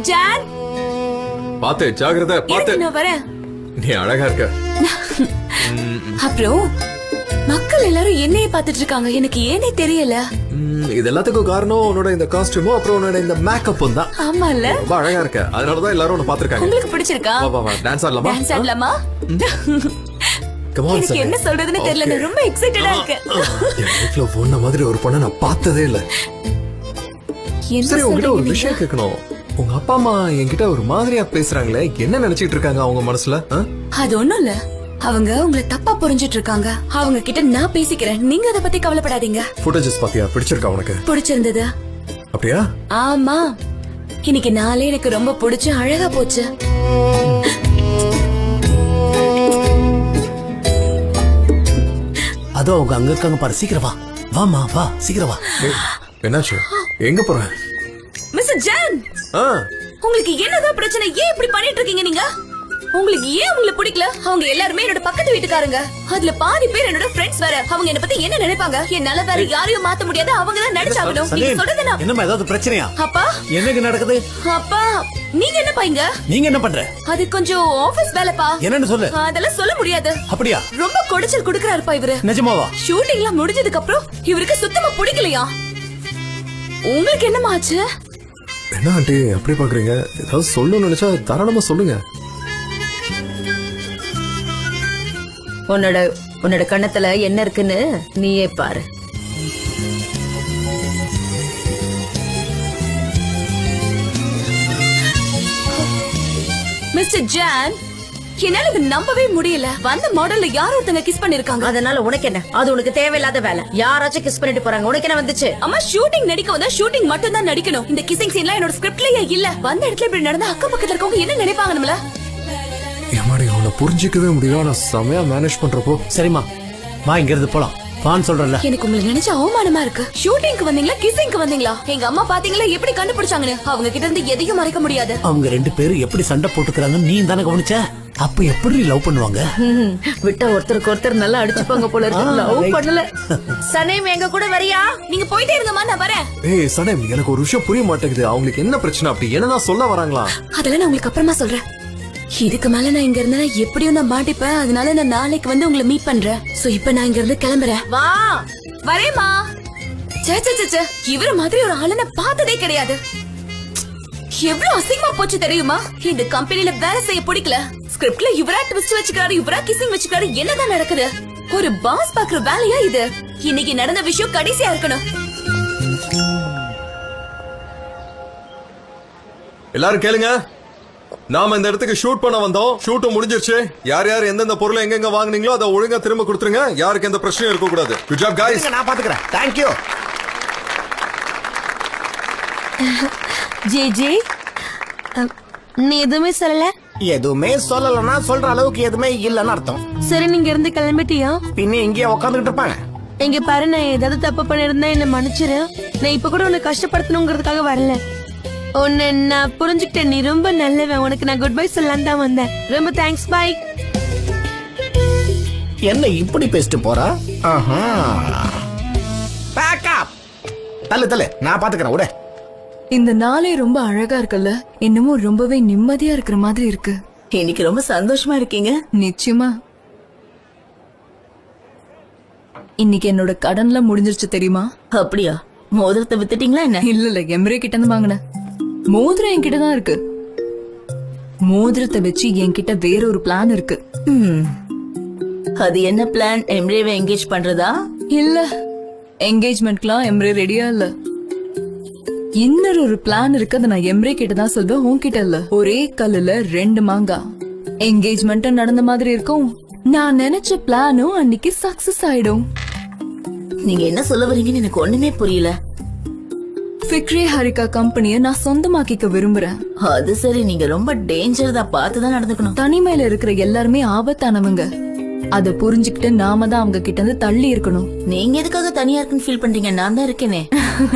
ஜான் பாத்து ஜாகிரதை பாத்து. நான் வரேன். நீ அழகா இருக்க. அப்புறம் மக்கள் எல்லாரும் என்னையே பாத்துட்டு இருக்காங்க. எனக்கு ஏனே தெரியல. இது எல்லாத்துக்கும் காரணம் உன்னோட இந்த காஸ்டியூமும் அப்புறம் உன்னோட இந்த மேக்கப்பும் தான். ஆமால ரொம்ப அழகா இருக்க. அதனாலதான் எல்லாரும் உன்னை பாத்துருக்காங்க. உங்களுக்கு பிடிச்சிருக்கா? வா வா டான்ஸ் ஆடலாமா? டான்ஸ் ஆடலாமா? Come on, எனக்கு என்ன சொல்றதுன்னு தெரியல. நான் ரொம்ப எக்ஸைட்டடா இருக்கேன். என் லைஃப்ல பொண்ண மாதிரி ஒரு பொண்ணை நான் பார்த்ததே இல்ல. சரி உங்ககிட்ட ஒரு விஷயம் கேட்கணும். உங்க அப்பா அம்மா என்கிட்ட ஒரு மாதிரியா பேசுறாங்களே, என்ன நினைச்சிட்டு இருக்காங்க அவங்க மனசுல? அது ஒண்ணும் இல்ல. அவங்க உங்களை தப்பா புரிஞ்சிட்டு இருக்காங்க. அவங்க கிட்ட நான் பேசிக்கிறேன். நீங்க அத பத்தி கவலைப்படாதீங்க. ஃபுட்டேஜஸ் பாத்தியா? பிடிச்சிருக்கா உனக்கு? பிடிச்சிருந்தது. அப்படியா? ஆமா. இன்னைக்கு நாளே எனக்கு ரொம்ப பிடிச்சு அழகா போச்சு. அதோ அவங்க அங்க இருக்காங்க பாரு. சீக்கிரம் வா. வாமா வா சீக்கிரம் வா. என்னாச்சு? எங்க போற? மிஸ்டர் ஜான், உங்களுக்கு என்னதான் பிரச்சனை? ஏன் இப்படி பண்ணிட்டு இருக்கீங்க நீங்க? உங்களுக்கு ஏன் உங்களை பிடிக்கல? அவங்க எல்லாருமே என்னோட பக்கத்து வீட்டுக்காரங்க. அதுல பாதி பேர் என்னோட ஃப்ரெண்ட்ஸ் வேற. அவங்க என்ன பத்தி என்ன நினைப்பாங்க? என்னால வேற யாரையும் மாத்த முடியாது. அவங்க தான் நடிச்சாகணும். நீங்க சொல்றது நான். என்னமா ஏதாவது பிரச்சனையா? அப்பா என்னங்க நடக்குது? அப்பா நீங்க என்ன பையங்க? நீங்க என்ன பண்ற? அது கொஞ்சம் ஆபீஸ் வேலைப்பா. என்னன்னு சொல்லு. அதெல்லாம் சொல்ல முடியாது. அப்படியா? ரொம்ப கொடைச்சல் குடுக்கறாருப்பா இவரு. நிஜமாவா? ஷூட்டிங்லாம் முடிஞ்சதுக்கு அப்புறம் இவருக்கு சுத்தமா பிடிக்கலையா? உங்களுக்கு என்னமா ஆச்சு? என்ன ஆண்டி அப்படி பாக்குறீங்க? ஏதாவது சொல்லணும்னு நினைச்சா தாராளமா சொல்லுங்க. உன்னோட கண்ணத்துல என்ன இருக்குன்னு நீயே பாரு. மிஸ்டர் ஜான், என்னால இது நம்பவே முடியல. வந்த மாடல்ல யாரோ ஒருத்தங்க கிஸ் பண்ணிருக்காங்க. அதனால உனக்கு என்ன? அது உனக்கு தேவையில்லாத வேலை. யாராச்சும் கிஸ் பண்ணிட்டு போறாங்க. உனக்கு என்ன வந்துச்சு? அம்மா ஷூட்டிங் நடிக்க வந்தா ஷூட்டிங் மட்டும் தான் நடிக்கணும். இந்த கிசிங் சீன்லாம் என்னோட ஸ்கிரிப்ட்லயே இல்ல. வந்த இடத்துல இப்படி நடந்தா அக்கம் பக்கத்துல இருக்கவங்க என்ன நினைப்பாங்க நம்மள? ஏமாடி அவனை புரிஞ்சிக்கவே முடியல. ஆனா செமையா மேனேஜ் பண்றப்போ. சரிம்மா வா இங்க இருந்து போலாம். வான்னு சொல்றல. எனக்கு உங்களை நினைச்ச அவமானமா இருக்கு. ஷூட்டிங்க்கு வந்தீங்களா கிசிங்க்கு வந்தீங்களா? எங்க அம்மா பாத்தீங்களா எப்படி கண்டுபிடிச்சாங்கன்னு? அவங்க கிட்ட இருந்து எதையும் மறைக்க முடியாது. அவங்க ரெண்டு பேரும் எப்படி சண்டை போட்டுக்கிறாங்கன்னு நீ தானே கவனிச்ச? அப்ப எப்படி லவ் பண்ணுவாங்க? விட்டா ஒருத்தருக்கு ஒருத்தர் நல்லா அடிச்சுப்பாங்க போல இருக்கு. லவ் பண்ணல. சனேம் எங்க கூட வரியா? நீங்க போயிட்டே இருங்கம்மா, நான் வரேன். ஏய் சனேம், எனக்கு ஒரு விஷயம் புரிய மாட்டேங்குது. அவங்களுக்கு என்ன பிரச்சனை? அப்படி என்னதான் சொல்ல வராங்களா? அதெல்லாம் நான் உங்களுக்கு அப்புறமா சொல்றேன். இதுக்கு மேல நான் இங்க இருந்தா எப்படியும் நான் மாட்டிப்பேன். அதனால நான் நாளைக்கு வந்து உங்களை மீட் பண்றேன். சோ இப்ப நான் இங்க இருந்து கிளம்புறேன். வா வரேம்மா. சே இவர மாதிரி ஒரு ஆளை நான் பார்த்ததே கிடையாது. எவ்வளவு அசிங்கமா போச்சு தெரியுமா? இந்த கம்பெனில வேலை செய்ய பிடிக்கல. ஸ்கிரிப்ட்ல இவரா ட்விஸ்ட் வச்சுக்கிறாரு, இவரா கிசிங் வச்சுக்கிறாரு. என்னதான் நடக்குது? ஒரு பாஸ் பாக்குற வேலையா இது? இன்னைக்கு நடந்த விஷயம் கடைசியா இருக்கணும். எல்லாரும் கேளுங்க. நாம இந்த இடத்துக்கு ஷூட் பண்ண வந்தோம். ஷூட் முடிஞ்சிருச்சு. யார் யார் எந்தெந்த பொருளை எங்கெங்க வாங்குனீங்களோ அதை ஒழுங்கா திரும்ப கொடுத்துருங்க. யாருக்கு எந்த பிரச்சனையும் இருக்க கூடாது. Good job guys. நான் பாத்துக்கறேன். Thank you. ஜே நீ எதுவுமே சொல்லல? எதுவுமே சொல்லலன்னா சொல்ற அளவுக்கு எதுவுமே இல்லன்னு அர்த்தம். சரி நீங்க இருந்து கிளம்பிட்டியா? பின்ன இங்கே உட்காந்துக்கிட்டு இருப்பாங்க. இங்க பாரு, நான் ஏதாவது தப்பு பண்ணிருந்தா என்ன மன்னிச்சிரு. நான் இப்ப கூட உன்னை கஷ்டப்படுத்தணுங்கிறதுக்காக வரல. உன்னை நான் புரிஞ்சுக்கிட்டேன். நீ ரொம்ப நல்லவன். உனக்கு நான் குட் பை சொல்லலாம் தான் வந்தேன். ரொம்ப தேங்க்ஸ். பை. என்ன இப்படி பேசிட்டு போறா? பேக் அப். தள்ளு நான் பாத்துக்கிறேன். விடு. இந்த நாளே ரொம்ப அழகா இருக்குல்ல. இன்னமும் ரொம்பவே நிம்மதியா இருக்கிற மாதிரி இருக்கு. இன்னைக்கு ரொம்ப சந்தோஷமா இருக்கீங்க. நிச்சயமா. இன்னைக்கு என்னோட கடன்லாம் முடிஞ்சிருச்சு தெரியுமா? அப்படியா? மோதிரத்தை வித்துட்டீங்களா என்ன? இல்ல எம்ரே கிட்ட இருந்து வாங்கினேன். மோதிரம் என்கிட்ட தான் இருக்கு. மோதிரத்தை வச்சு என்கிட்ட வேற ஒரு பிளான் இருக்கு. அது என்ன பிளான்? எம்ரேவை என்கேஜ் பண்றதா? இல்ல, என்கேஜ்மெண்ட்லாம் எம்ரே ரெடியா இல்ல. இன்னொரு ஒரு பிளான் இருக்கு. அதை நான் எம்ரே கிட்ட தான் சொல்வேன், உன்கிட்ட இல்ல. ஒரே கல்லுல 2 மாங்காய். என்கேஜ்மெண்ட் நடந்த மாதிரி இருக்கும். நான் நினைச்ச பிளானும் அன்னைக்கு சக்சஸ் ஆயிடும். நீங்க என்ன சொல்ல வரீங்கன்னு எனக்கு ஒண்ணுமே புரியல. ஃபிக்ரி ஹரிகா கம்பெனிய நான் சொந்தமாக்கிக்க விரும்புறேன். அது சரி, நீங்க ரொம்ப டேஞ்சர் தான், பார்த்துதான் நடந்துக்கணும். தனிமையில இருக்கிற எல்லாருமே ஆபத்தானவங்க. அத புரிஞ்சுக்கிட்டு நாம தான் அவங்க கிட்ட இருந்து தள்ளி இருக்கணும். நீங்க எதுக்காக தனியா இருக்குன்னு ஃபீல் பண்றீங்க? நான் தான் இருக்கேனே.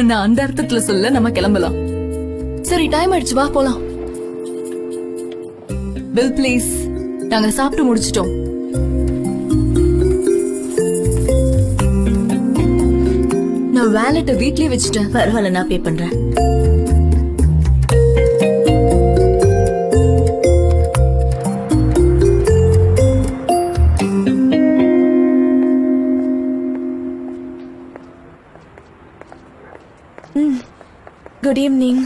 நான் அந்த அர்த்தத்துல சொல்ல, நம்ம கிளம்பலாம். சரி, டைம் ஆயிடுச்சு, வா போலாம். Bill please. நாங்க சாப்பிட்டு முடிச்சிட்டோம். நான் வேலெட்ட வீட்லயே வச்சுட்டேன். பரவாயில்ல, நான் பே பண்றேன். Good evening.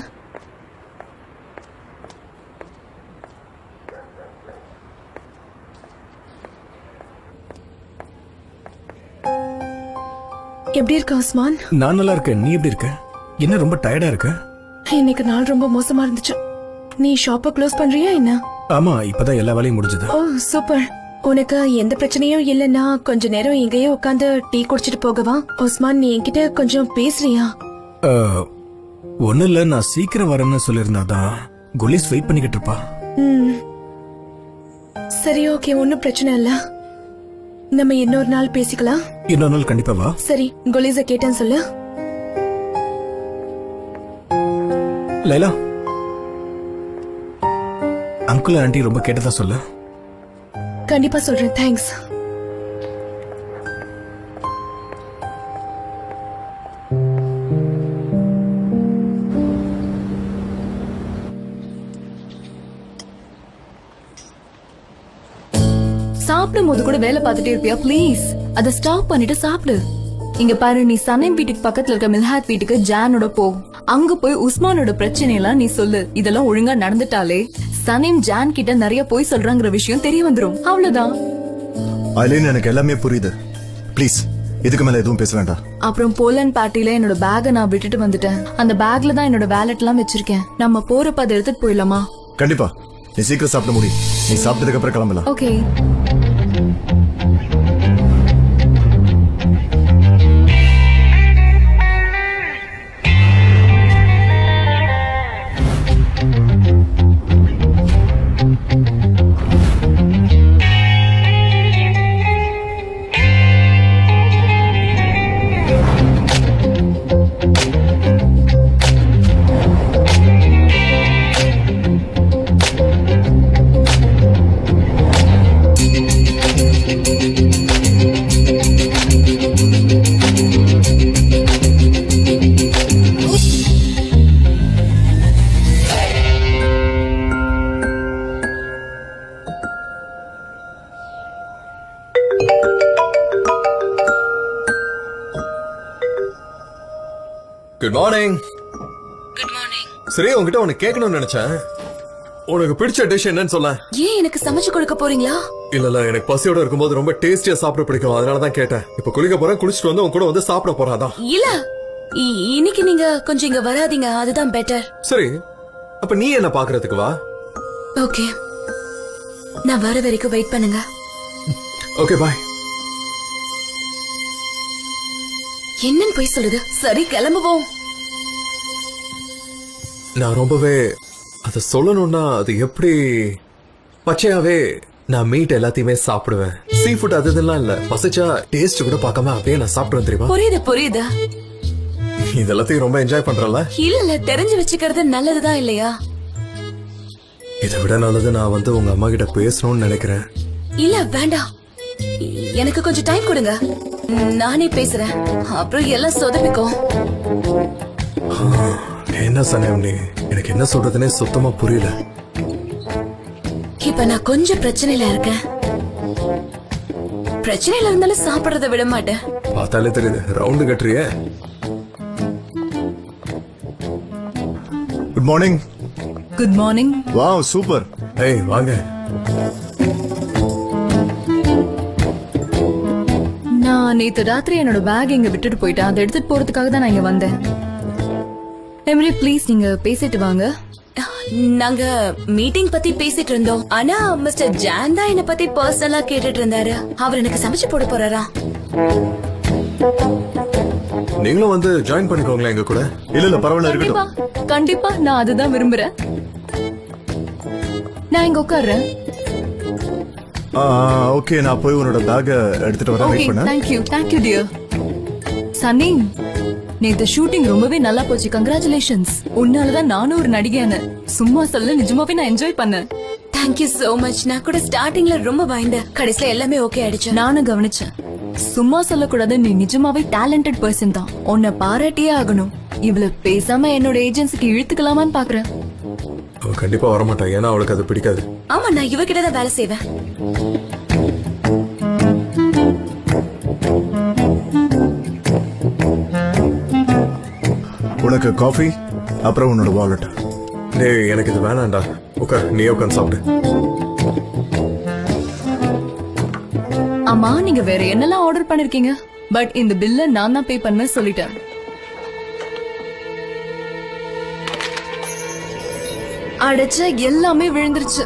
எப்படி இருக்க உஸ்மான்? நான் நல்லா இருக்கேன். நீ எப்படி இருக்க? என்ன ரொம்ப டயர்டா இருக்க? இன்னைக்கு நாள் ரொம்ப மோசமா இருந்துச்சு. நீ ஷாப்பை க்ளோஸ் பண்றியா என்ன? ஆமா, இப்பதான் எல்லா வேலையும் முடிஞ்சது. ஓ சூப்பர். உனக்கு எந்த பிரச்சனையும் இல்லன்னா கொஞ்ச நேரம் இங்கேயே உட்காந்து டீ குடிச்சிட்டு போகவா? உஸ்மான், நீ என்கிட்ட கொஞ்சம் பேசுறியா? ஒண்ணு இல்ல, நான் சீக்கிரம் வரேன்னு சொல்லியிருந்தாதான் குலிஸ் வெயிட் பண்ணிக்கிட்டு இருப்பா. சரி, ஓகே, ஒன்னும் பிரச்சனை இல்ல. நம்ம இன்னொரு நாள் பேசிக்கலாம். இன்னொரு நாள் கண்டிப்பா வா. சரி, குலிஸ கேட்டேன்னு சொல்லு. லைலா, அங்கிள் ஆண்டி ரொம்ப கேட்டதா சொல்லு. கண்டிப்பா சொல்றேன். தேங்க்ஸ். சாப்பிடும் போது கூட வேலை பார்த்துட்டே இருப்பியா? ப்ளீஸ் அத ஸ்டாப் பண்ணிட்டு சாப்பிடு. இங்க பாரு, நீ சனீம் வீட்டுக்கு பக்கத்துல இருக்க மில்ஹாத் வீட்டுக்கு ஜானோட போ. அங்க போய் உஸ்மானோட பிரச்சனையெல்லாம் நீ சொல்லு. இதெல்லாம் ஒழுங்கா நடந்துட்டாலே சனீம் ஜான் கிட்ட நிறைய போய் சொல்றாங்கிற விஷயம் தெரிய வந்துரும். அவ்வளவுதான். ஐலின், எனக்கு எல்லாமே புரியுது. ப்ளீஸ் இதுக்கு மேல எதுவும் பேச வேண்டாம். அப்புறம் போலன் பார்ட்டில என்னோட பேக நான் விட்டுட்டு வந்துட்டேன். அந்த பேக்ல தான் என்னோட வேலட் எல்லாம் வச்சிருக்கேன். நம்ம போறப்ப அதை எடுத்துட்டு போயிடலாமா? கண்டிப்பா. நீ சீக்கிரம் சாப்பிட முடியும். நீ சாப்பிட்டதுக்கு அப்புறம் கிளம்பலாம். Okay. Good morning. Good morning. சரி, உங்ககிட்ட உனக்கு கேட்கணும்னு நினைச்சேன். உனக்கு பிடிச்ச டிஷ் என்னன்னு சொல்ல. ஏன் எனக்கு சமைச்சு கொடுக்க போறீங்களா? இல்ல, எனக்கு பசியோட இருக்கும்போது ரொம்ப டேஸ்டியா சாப்பிட பிடிக்கும். அதனாலதான் கேட்டேன். இப்ப குளிக்க போறேன், குளிச்சுட்டு வந்து உங்க கூட வந்து சாப்பிட போறாதான். இல்ல, இன்னைக்கு நீங்க கொஞ்சம் இங்க வராதீங்க, அதுதான் பெட்டர். சரி, அப்ப நீ என்ன பாக்குறதுக்கு வா. ஓகே, நான் வர வரைக்கும் வெயிட் பண்ணுங்க. ஓகே, பாய். என்னன்னு போய் சொல்லுது. சரி, கிளம்புவோம். நான் ரொம்பவே அத சொல்லணும்னா அது எப்படி பச்சையாவே நான் மீட் எல்லாத்தையுமே சாப்பிடுவேன். சீ ஃபுட் அது இதெல்லாம் இல்ல. பசிச்சா டேஸ்ட் கூட பார்க்காம அப்படியே நான் சாப்பிடுவேன், தெரியுமா? புரியுது புரியுது. இதெல்லாத்தையும் ரொம்ப என்ஜாய் பண்றல. இல்ல, தெரிஞ்சு வச்சுக்கிறது நல்லதுதான் இல்லையா? இதை விட நல்லது நான் வந்து உங்க அம்மா கிட்ட பேசணும்னு நினைக்கிறேன். இல்ல வேண்டாம், எனக்கு கொஞ்சம் டைம் கொடுங்க, நானே பேசுறேன். அப்புறம் எல்லாம் சொதப்பிக்கும். என்ன சனேம் நீ? எனக்கு என்ன சொல்றதுன்னே சுத்தமா புரியல. இப்ப நான் கொஞ்சம் பிரச்சனையில இருக்கேன். பிரச்சனையில இருந்தாலும் சாப்பிடறத விட மாட்டேன். பார்த்தாலே தெரியுது, ரவுண்டு கட்டுறியே. Good morning. Good morning. Wow, super. ஏய் வாங்க. நான் நேத்து ராத்திரி என்னோட பேக் இங்க விட்டுட்டு போயிட்டேன். அதை எடுத்துட்டு போறதுக்காக தான் நான் இங்க வந்தேன். எம்ரி, ப்ளீஸ் நீங்க பேசிட்டு வாங்க. நாங்க மீட்டிங் பத்தி பேசிட்டு இருந்தோம். ஆனா மிஸ்டர் ஜான் தான் என்ன பத்தி பர்சனலா கேட்டுட்டு இருந்தாரு. அவர் எனக்கு சமைச்சு போட போறாரா? நீங்களும் வந்து ஜாயின் பண்ணிக்கோங்களேன் எங்க கூட. இல்ல பரவாயில்ல கண்டிப்பா இருக்கட்டும். கண்டிப்பா நான் அதுதான் விரும்புறேன். நான் இங்க உட்கார்றேன். ஓகே நான் போய் உன்னோட பேக் எடுத்துட்டு வரேன். ஓகே வெயிட் பண்ணு. Thank you dear. சன்னி நேத்து ஷூட்டிங் ரொம்பவே நல்லா போச்சு. கங்க்ராச்சுலேஷன்ஸ். உன்னாலதான் நானும் ஒரு நடிகையான. சும்மா சொல்ல நிஜமாவே நான் என்ஜாய் பண்ணேன். Thank you so much. நான் கூட ஸ்டார்டிங்ல ரொம்ப பயந்தேன். கடைசியில எல்லாமே ஓகே ஆயிடுச்சு. நானும் கவனிச்சேன். சும்மா சொல்லக்கூடாது, நீ நிஜமாவே டேலண்டட் பர்சன் தான். உன்னை பாராட்டியே ஆகணும். இவ்வளவு பேசாம என்னோட ஏஜென்சிக்கு இழுத்துக்கலாமான்னு பாக்குறேன். அவ கண்டிப்பா வரமாட்டா, ஏன்னா அவளுக்கு அது பிடிக்காது. ஆமா, நான் இவகிட்ட தான் வேலை செய்வேன். உனக்கு காஃபி, அப்புறம் உன்னோட வாலெட். டேய் எனக்கு இது வேணாம்டா. உட்கார், நீ உட்காந்து சாப்பிடு. அம்மா நீங்க வேற என்னெல்லாம் ஆர்டர் பண்ணிருக்கீங்க? பட் இந்த பில்ல நான் தான் பே பண்ண சொல்லிட்டேன். அடைச்ச எல்லாமே விழுந்துருச்சு.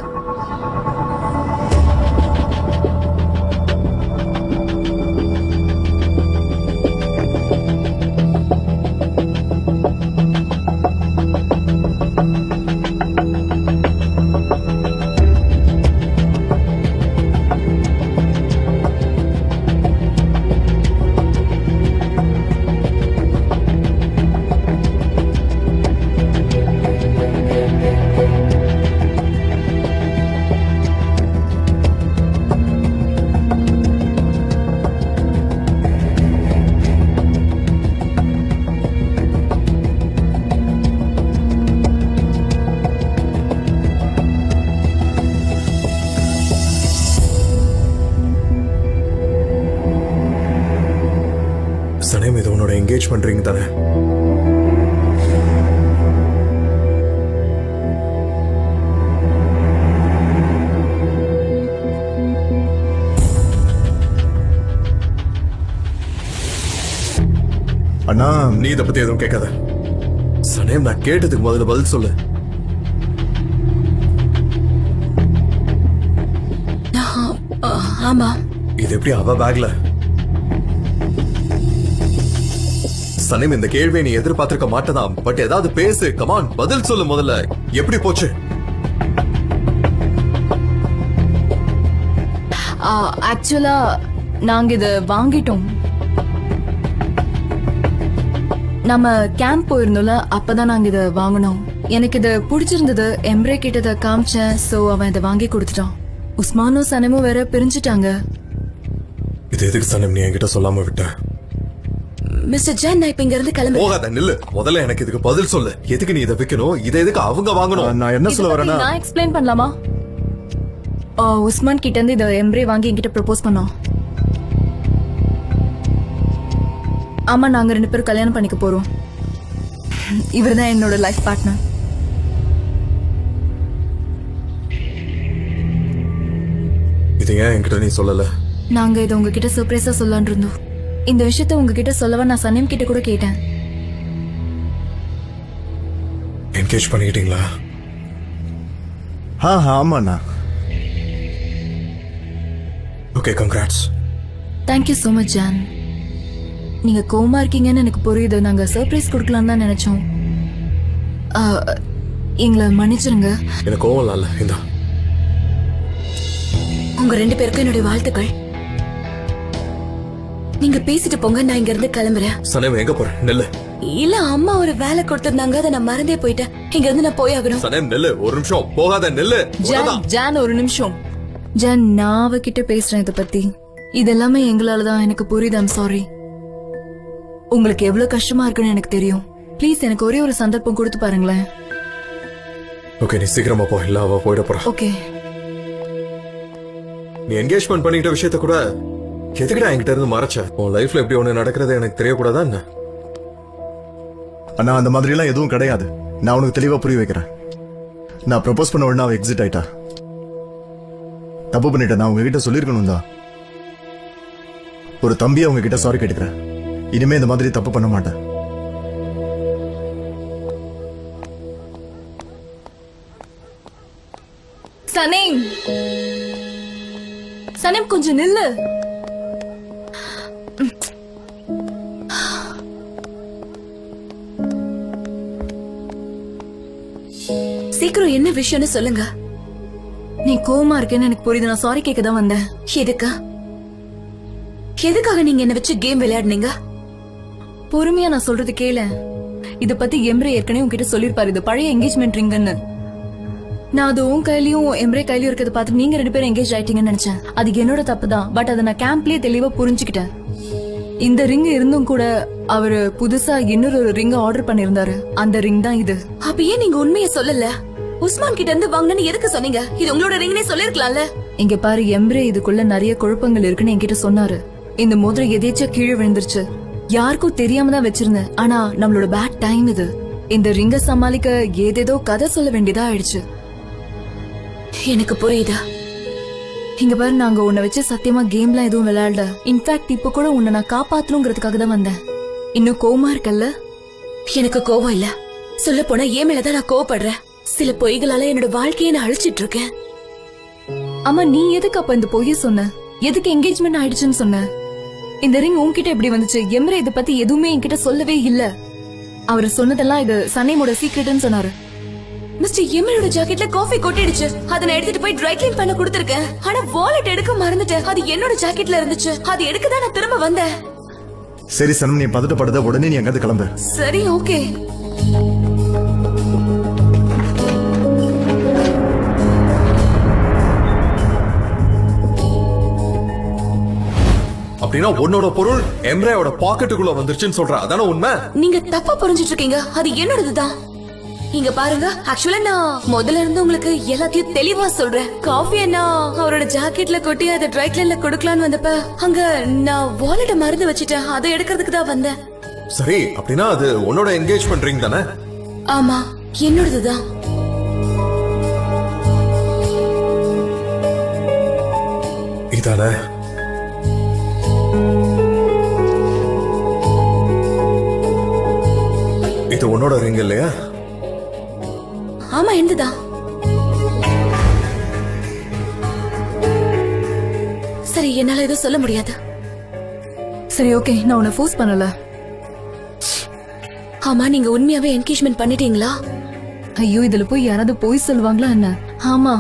சனேம், இது உன்னோட என்கேஜ்மெண்ட் ரிங் தானே? அண்ணா நீ இதை பத்தி எதுவும் கேட்காத. சனேம், நான் கேட்டதுக்கு முதல்ல பதில் சொல்லு. ஆமா, இது எப்படி அவ பேக்ல? சனேம், இந்த கேள்வியை நீ எதிர்பார்த்திருக்க மாட்டதான். பட் ஏதாவது பேசு. கமான், பதில் சொல்லு முதல்ல. எப்படி போச்சு? ஆக்சுவலா நாங்க இத வாங்கிட்டோம். நம்ம கேம்ப் போயிருந்தோம்ல, அப்பதான் நாங்க இத வாங்கினோம். எனக்கு இத பிடிச்சிருந்தது. எம்ரே கிட்ட இத காமிச்சேன். சோ அவன் இத வாங்கி கொடுத்துட்டான். உஸ்மானும் சனமும் வேற பிரிஞ்சுட்டாங்க. இது எதுக்கு சனேம் நீ என்கிட்ட சொல்லாம விட்ட? மிஸ்டர் ஜான், நான் இப்ப இங்க இருந்து கிளம்பு. போகாத, நில்லு. முதல்ல எனக்கு இதுக்கு பதில் சொல்லு. எதுக்கு நீ இதை விக்கணும்? இதை எதுக்கு அவங்க வாங்கணும்? நான் என்ன சொல்ல வரேன்னா, நான் எக்ஸ்பிளைன் பண்ணலாமா? உஸ்மான் கிட்ட இருந்து இத எம்ரே வாங்கி என்கிட்ட ப்ரொபோஸ் பண்ணோம். ஆமா, நாங்க 2 பேரும் கல்யாணம் பண்ணிக்க போறோம். இவர்தான் என்னோட லைஃப் பார்ட்னர். இது ஏன் என்கிட்ட நீ சொல்லல? நாங்க இதை உங்ககிட்ட சர்ப்ரைஸா சொல்லலாம்னு இருந்தோம். இந்த விஷயத்த உங்ககிட்ட சொல்லவா நான் சனீம் கிட்ட கூட கேட்டேன். என்கேஜ் பண்ணிக்கிட்டீங்களா? ஆமாண்ணா. Okay, congrats. Thank you so much John. நீங்க கோவமா இருக்கீங்கன்னு எனக்கு புரியுது. நாங்க சர்ப்ரைஸ் கொடுக்கலாம் தான் நினைச்சோம். எங்களை மன்னிச்சிருங்க. எனக்கு கோவம் இல்ல. இந்தா, உங்க 2 பேருக்கும் என்னுடைய வாழ்த்துக்கள். நீங்க பேசிட்டு போங்க, நான் இங்க இருந்து கிளம்புறேன். சனேம் எங்க போற? நெல்லு. இல்ல, அம்மா ஒரு வேலை கொடுத்திருந்தாங்க, அதை நான் மறந்தே போயிட்டேன். இங்க இருந்து நான் போய் ஆகணும். சனேம் நெல்லு, ஒரு நிமிஷம். போகாத, நெல்லு. ஜான் ஒரு நிமிஷம். ஜான், நான் அவகிட்ட பேசுறேன் இத பத்தி. இதெல்லாமே எங்களாலதான். எனக்கு புரியுது. I'm sorry. உங்களுக்கு எவ்வளவு கஷ்டமா இருக்குன்னு எனக்கு தெரியும். ப்ளீஸ் எனக்கு ஒரே ஒரு சந்தர்ப்பம் கொடுத்து பாருங்களேன். ஓகே, நீ சீக்கிரமா போ, இல்ல அவ போயிட போறா. ஓகே. நீ என்கேஜ்மெண்ட் பண்ணிக்கிட்ட விஷயத்த கூட எதுக்குடா என்கிட்ட இருந்து மறைச்ச? உன் லைஃப்ல எப்படி ஒண்ணு நடக்கிறது எனக்கு தெரியக்கூடாதா என்ன? அண்ணா, அந்த மாதிரி எல்லாம் எதுவும் கிடையாது. நான் உனக்கு தெளிவா புரிய வைக்கிறேன். நான் ப்ரப்போஸ் பண்ண உடனே அவ எக்ஸிட் ஆயிட்டா. தப்பு பண்ணிட்டேன். நான் உங்ககிட்ட சொல்லிருக்கணும் தான். ஒரு தம்பியா உங்ககிட்ட சாரி கேட்டுக்கிறேன். இனிமே இந்த மாதிரி தப்பு பண்ண மாட்டேன். சனீம், சனீம் கொஞ்சம் நில்லு. என்ன விஷயம்னு சொல்லுங்க. நீ கோவமா இருக்கேன்னு எனக்கு புரியுது. நான் சாரி கேட்க தான் வந்தேன். எதுக்காக நீங்க என்ன வச்சு கேம் விளையாடுனீங்க? பொறுமையா நான் சொல்றது கேளு. இத பத்தி எம்ரே ஏற்கனவே உன்கிட்ட சொல்லிருப்பாரு. இது பழைய என்கேஜ்மெண்ட் ரிங்குன்னு. நான் அது உன் கையிலயும் எம்ரே கையிலயும் இருக்கிறத பார்த்து நீங்க 2 பேரும் என்கேஜ் ஆயிட்டீங்கன்னு நினைச்சேன். அது என்னோட தப்பு தான். பட் அதை நான் கேம்ப்லயே தெளிவா புரிஞ்சுக்கிட்டேன். இந்த ரிங் இருந்தும் கூட அவரு புதுசா இன்னொரு ரிங் ஆர்டர் பண்ணிருந்தாரு. அந்த ரிங் தான் இது. அப்ப ஏன் நீங்க உண்மையை சொல்லல? உஸ்மான் கிட்ட இருந்து வாங்கினு எதுக்கு சொன்னீங்க? இது உங்களோட ரிங்னே சொல்லிருக்கலாம்ல. இங்க பாரு, எம்ரே இதுக்குள்ள நிறைய குழப்பங்கள் இருக்குன்னு என்கிட்ட சொன்னாரு. இந்த மோதிரம் எதேச்சா கீழே விழுந்துருச்சு. யாருக்கும் தெரியாம தான் வச்சிருந்தேன். ஆனா நம்மளோட பேட் டைம் இது. இந்த ரிங்க சமாளிக்க ஏதேதோ கதை சொல்ல வேண்டியதா ஆயிடுச்சு. எனக்கு புரியுதா? இங்க பாரு, நாங்க உன்னை வச்சு சத்தியமா கேம்லாம் எதுவும் விளையாடல. இன்ஃபேக்ட் இப்ப கூட உன்னை நான் காப்பாத்தணுங்கிறதுக்காக தான் வந்தேன். இன்னும் கோவமா இருக்கல்ல? எனக்கு கோவம் இல்ல. சொல்ல போனா ஏன் மேலதான் நான் கோவப்படுறேன். சில பொய்களால என்னோட வாழ்க்கையை நான் அழிச்சிட்டு இருக்கேன். ஆமா, நீ எதுக்கு அப்ப இந்த பொய்ய சொன்ன? எதுக்கு என்கேஜ்மெண்ட் ஆயிடுச்சுன்னு சொன்ன? இந்த ரிங் உன்கிட்ட எப்படி வந்துச்சு? எம்ரே இத பத்தி எதுவுமே என்கிட்ட சொல்லவே இல்ல. அவரு சொன்னதெல்லாம் இது சன்னேமோட சீக்ரெட்னு சொன்னாரு. மிஸ்டர் எம்ரேயோட ஜாக்கெட்ல காஃபி கொட்டிடுச்சு. அதை நான் எடுத்துட்டு போய் ட்ரை கிளீன் பண்ண கொடுத்திருக்கேன். ஆனா வாலெட் எடுக்க மறந்துட்டேன். அது என்னோட ஜாக்கெட்ல இருந்துச்சு. அது எடுக்க தான் நான் திரும்ப வந்தேன். சரி சனம், நீ பதட்டப்படுத. உடனே நீ அங்கிருந்து கிளம்பு. சரி, ஓகே. அப்படின்னா உன்னோட பொருள் எம்ரேயோட பாக்கெட்டுக்குள்ள வந்துருச்சுன்னு சொல்ற, அதான உண்மை? நீங்க தப்பா புரிஞ்சிட்டு இருக்கீங்க. அது என்னோடதுதான். இங்க பாருங்க, ஆக்சுவலா நான் முதல்ல இருந்து உங்களுக்கு எல்லாத்தையும் தெளிவா சொல்றேன். காஃபியை நான் அவரோட ஜாக்கெட்ல கொட்டி அதை ட்ரை கிளீன்ல கொடுக்கலான்னு வந்தப்ப அங்க நான் வாலெட்டை மறந்து வச்சுட்டேன். அதை எடுக்கிறதுக்கு தான் வந்தேன். சரி, அப்படின்னா அது உன்னோட என்கேஜ்மெண்ட் ரிங் தானே? ஆமா, என்னோடதுதான். இதானே? இது உன்னோட ரிங் இல்லையா? ஆமா, என்னதுதான். சரி, என்னால எதுவும் சொல்ல முடியாது. சரி, ஓகே, நான் உன்னை ஃபோர்ஸ் பண்ணல. ஆமா, நீங்க உண்மையாவே என்கேஜ்மெண்ட் பண்ணிட்டீங்களா? ஐயோ, இதுல போய் யாராவது போய் சொல்லுவாங்களா என்ன? ஆமா.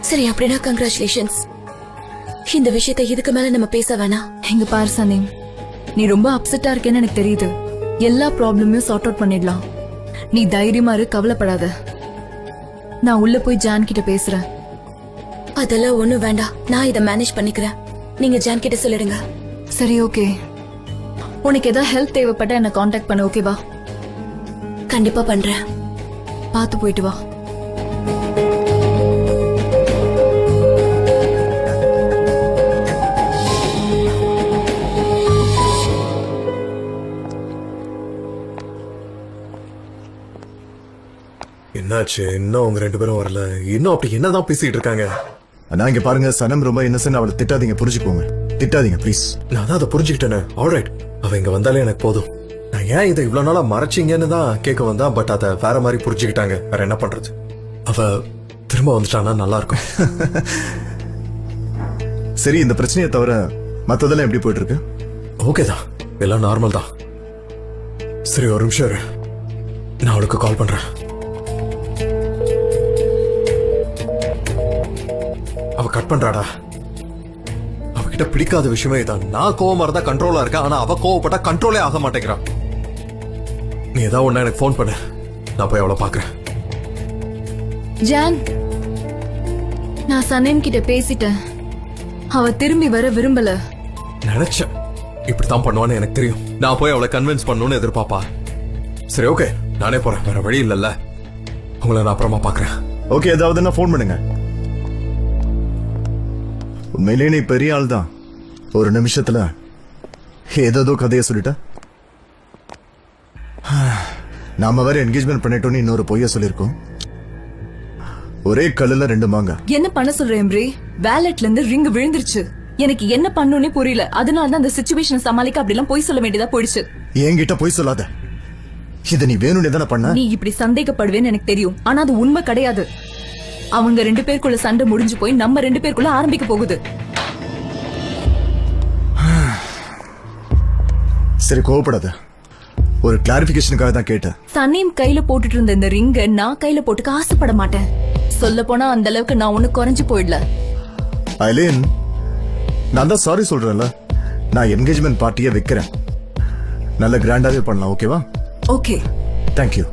சரி, அப்படின்னா கங்க்ராச்சுலேஷன்ஸ். இந்த விஷயத்தை இதுக்கு மேல நம்ம பேச வேணாம். எங்க பாரு சனீம், நீ ரொம்ப அப்செட்டா இருக்கேன்னு எனக்கு தெரியுது. எல்லா ப்ராப்ளமையும் சார்ட் அவுட் பண்ணிடலாம். நீ தைரியமா இரு, கவலைப்படாத. நான் உள்ள போய் ஜான் கிட்ட பேசுறேன். அதெல்லாம் ஒண்ணும் வேண்டாம். நான் இதை மேனேஜ் பண்ணிக்கிறேன். நீங்க ஜான் கிட்ட சொல்லிடுங்க. சரி, ஓகே. உனக்கு ஏதாவது ஹெல்ப் தேவைப்பட்டா என்ன காண்டாக்ட் பண்ணு, ஓகேவா? கண்டிப்பா பண்றேன். பார்த்து போயிட்டு வா. என்னாச்சு? இன்னும் அவங்க 2 பேரும் வரல. இன்னும் அப்படி என்னதான் பேசிட்டு இருக்காங்க? நான் இங்க பாருங்க, சனம் ரொம்ப இன்னசென்ட். அவளை திட்டாதீங்க, புரிஞ்சுக்கோங்க. திட்டாதீங்க ப்ளீஸ். நான் தான் அதை புரிஞ்சுக்கிட்டேனே. ஆல்ரைட், அவ இங்க வந்தாலே எனக்கு போதும். நான் ஏன் இதை இவ்வளவு நாளா மறைச்சிங்கன்னு தான் கேட்க வந்தா. பட் அதை வேற மாதிரி புரிஞ்சுக்கிட்டாங்க. வேற என்ன பண்றது? அவ திரும்ப வந்துட்டானா நல்லா இருக்கும். சரி, இந்த பிரச்சனையை தவிர மத்ததெல்லாம் எப்படி போயிட்டு இருக்கு? ஓகே தான், எல்லாம் நார்மல் தான். சரி, ஒரு நிமிஷம் இரு. நான் அவளுக்கு கால் பண்றேன். அவ கட் பண்றாடா. அவகிட்ட பிடிக்காத விஷயமே இதான். நான் கோவமா இருந்தா கண்ட்ரோலா இருக்கேன். ஆனா அவ கோவப்பட்டா கண்ட்ரோலே ஆக மாட்டேங்கிறான். நீ ஏதாவது ஒண்ணு எனக்கு போன் பண்ணு, நான் போய் அவளை பாக்குறேன். ஜான், நான் சனீம் கிட்ட பேசிட்டேன். அவ திரும்பி வர விரும்பல. நினைச்சேன் இப்படித்தான் பண்ணுவான்னு எனக்கு தெரியும். நான் போய் அவளை கன்வின்ஸ் பண்ணணும்னு எதிர்பார்ப்பா. சரி, ஓகே, நானே போறேன். வேற வழி இல்லல்ல. உங்களை நான் அப்புறமா பாக்குறேன். ஓகே, ஏதாவது போன் பண்ணுங்க. உண்மையிலே நீ பெரிய ஆள் தான். ஒரு நிமிஷத்துல ஏதோ கதையை சொல்லிட்ட. நாம வேற என்கேஜ்மெண்ட் பண்ணிட்டோம்னு இன்னொரு பொய்ய சொல்லிருக்கோம். ஒரே கல்லுல 2 மாங்கா. என்ன பண்ண சொல்றேன் எம்ரே? வேலட்ல இருந்து ரிங் விழுந்துருச்சு. எனக்கு என்ன பண்ணுனே புரியல. அதனால தான் அந்த சிச்சுவேஷனை சமாளிக்க அப்படி எல்லாம் பொய் சொல்ல வேண்டியதா போயிடுச்சு. என்கிட்ட பொய் சொல்லாத. இத நீ வேணும்னே தானே பண்ண. நீ இப்படி சந்தேகப்படுவேன்னு எனக்கு தெரியும். ஆனா அது உண்மை கிடையாது. அவங்க 2 பேருக்குள்ள சண்டை முடிஞ்சு போய் நம்ம 2 பேருக்குள்ள ஆரம்பிக்க போகுது. சரி, கோவப்படாத. ஒரு கிளாரிபிகேஷனுக்காக தான் கேட்டேன். சனீம் கையில போட்டுட்டு இருந்த இந்த ரிங்க நான் கையில போட்டுக்க ஆசைப்பட மாட்டேன். சொல்ல போனா அந்த அளவுக்கு நான் ஒண்ணு குறைஞ்சு போயிடல. ஐலேன், நான் தான் சாரி சொல்றேன்ல. நான் என்கேஜ்மெண்ட் பார்ட்டியை வைக்கிறேன். நல்ல கிராண்டாவே பண்ணலாம். ஓகேவா? ஓகே. தேங்க்யூ.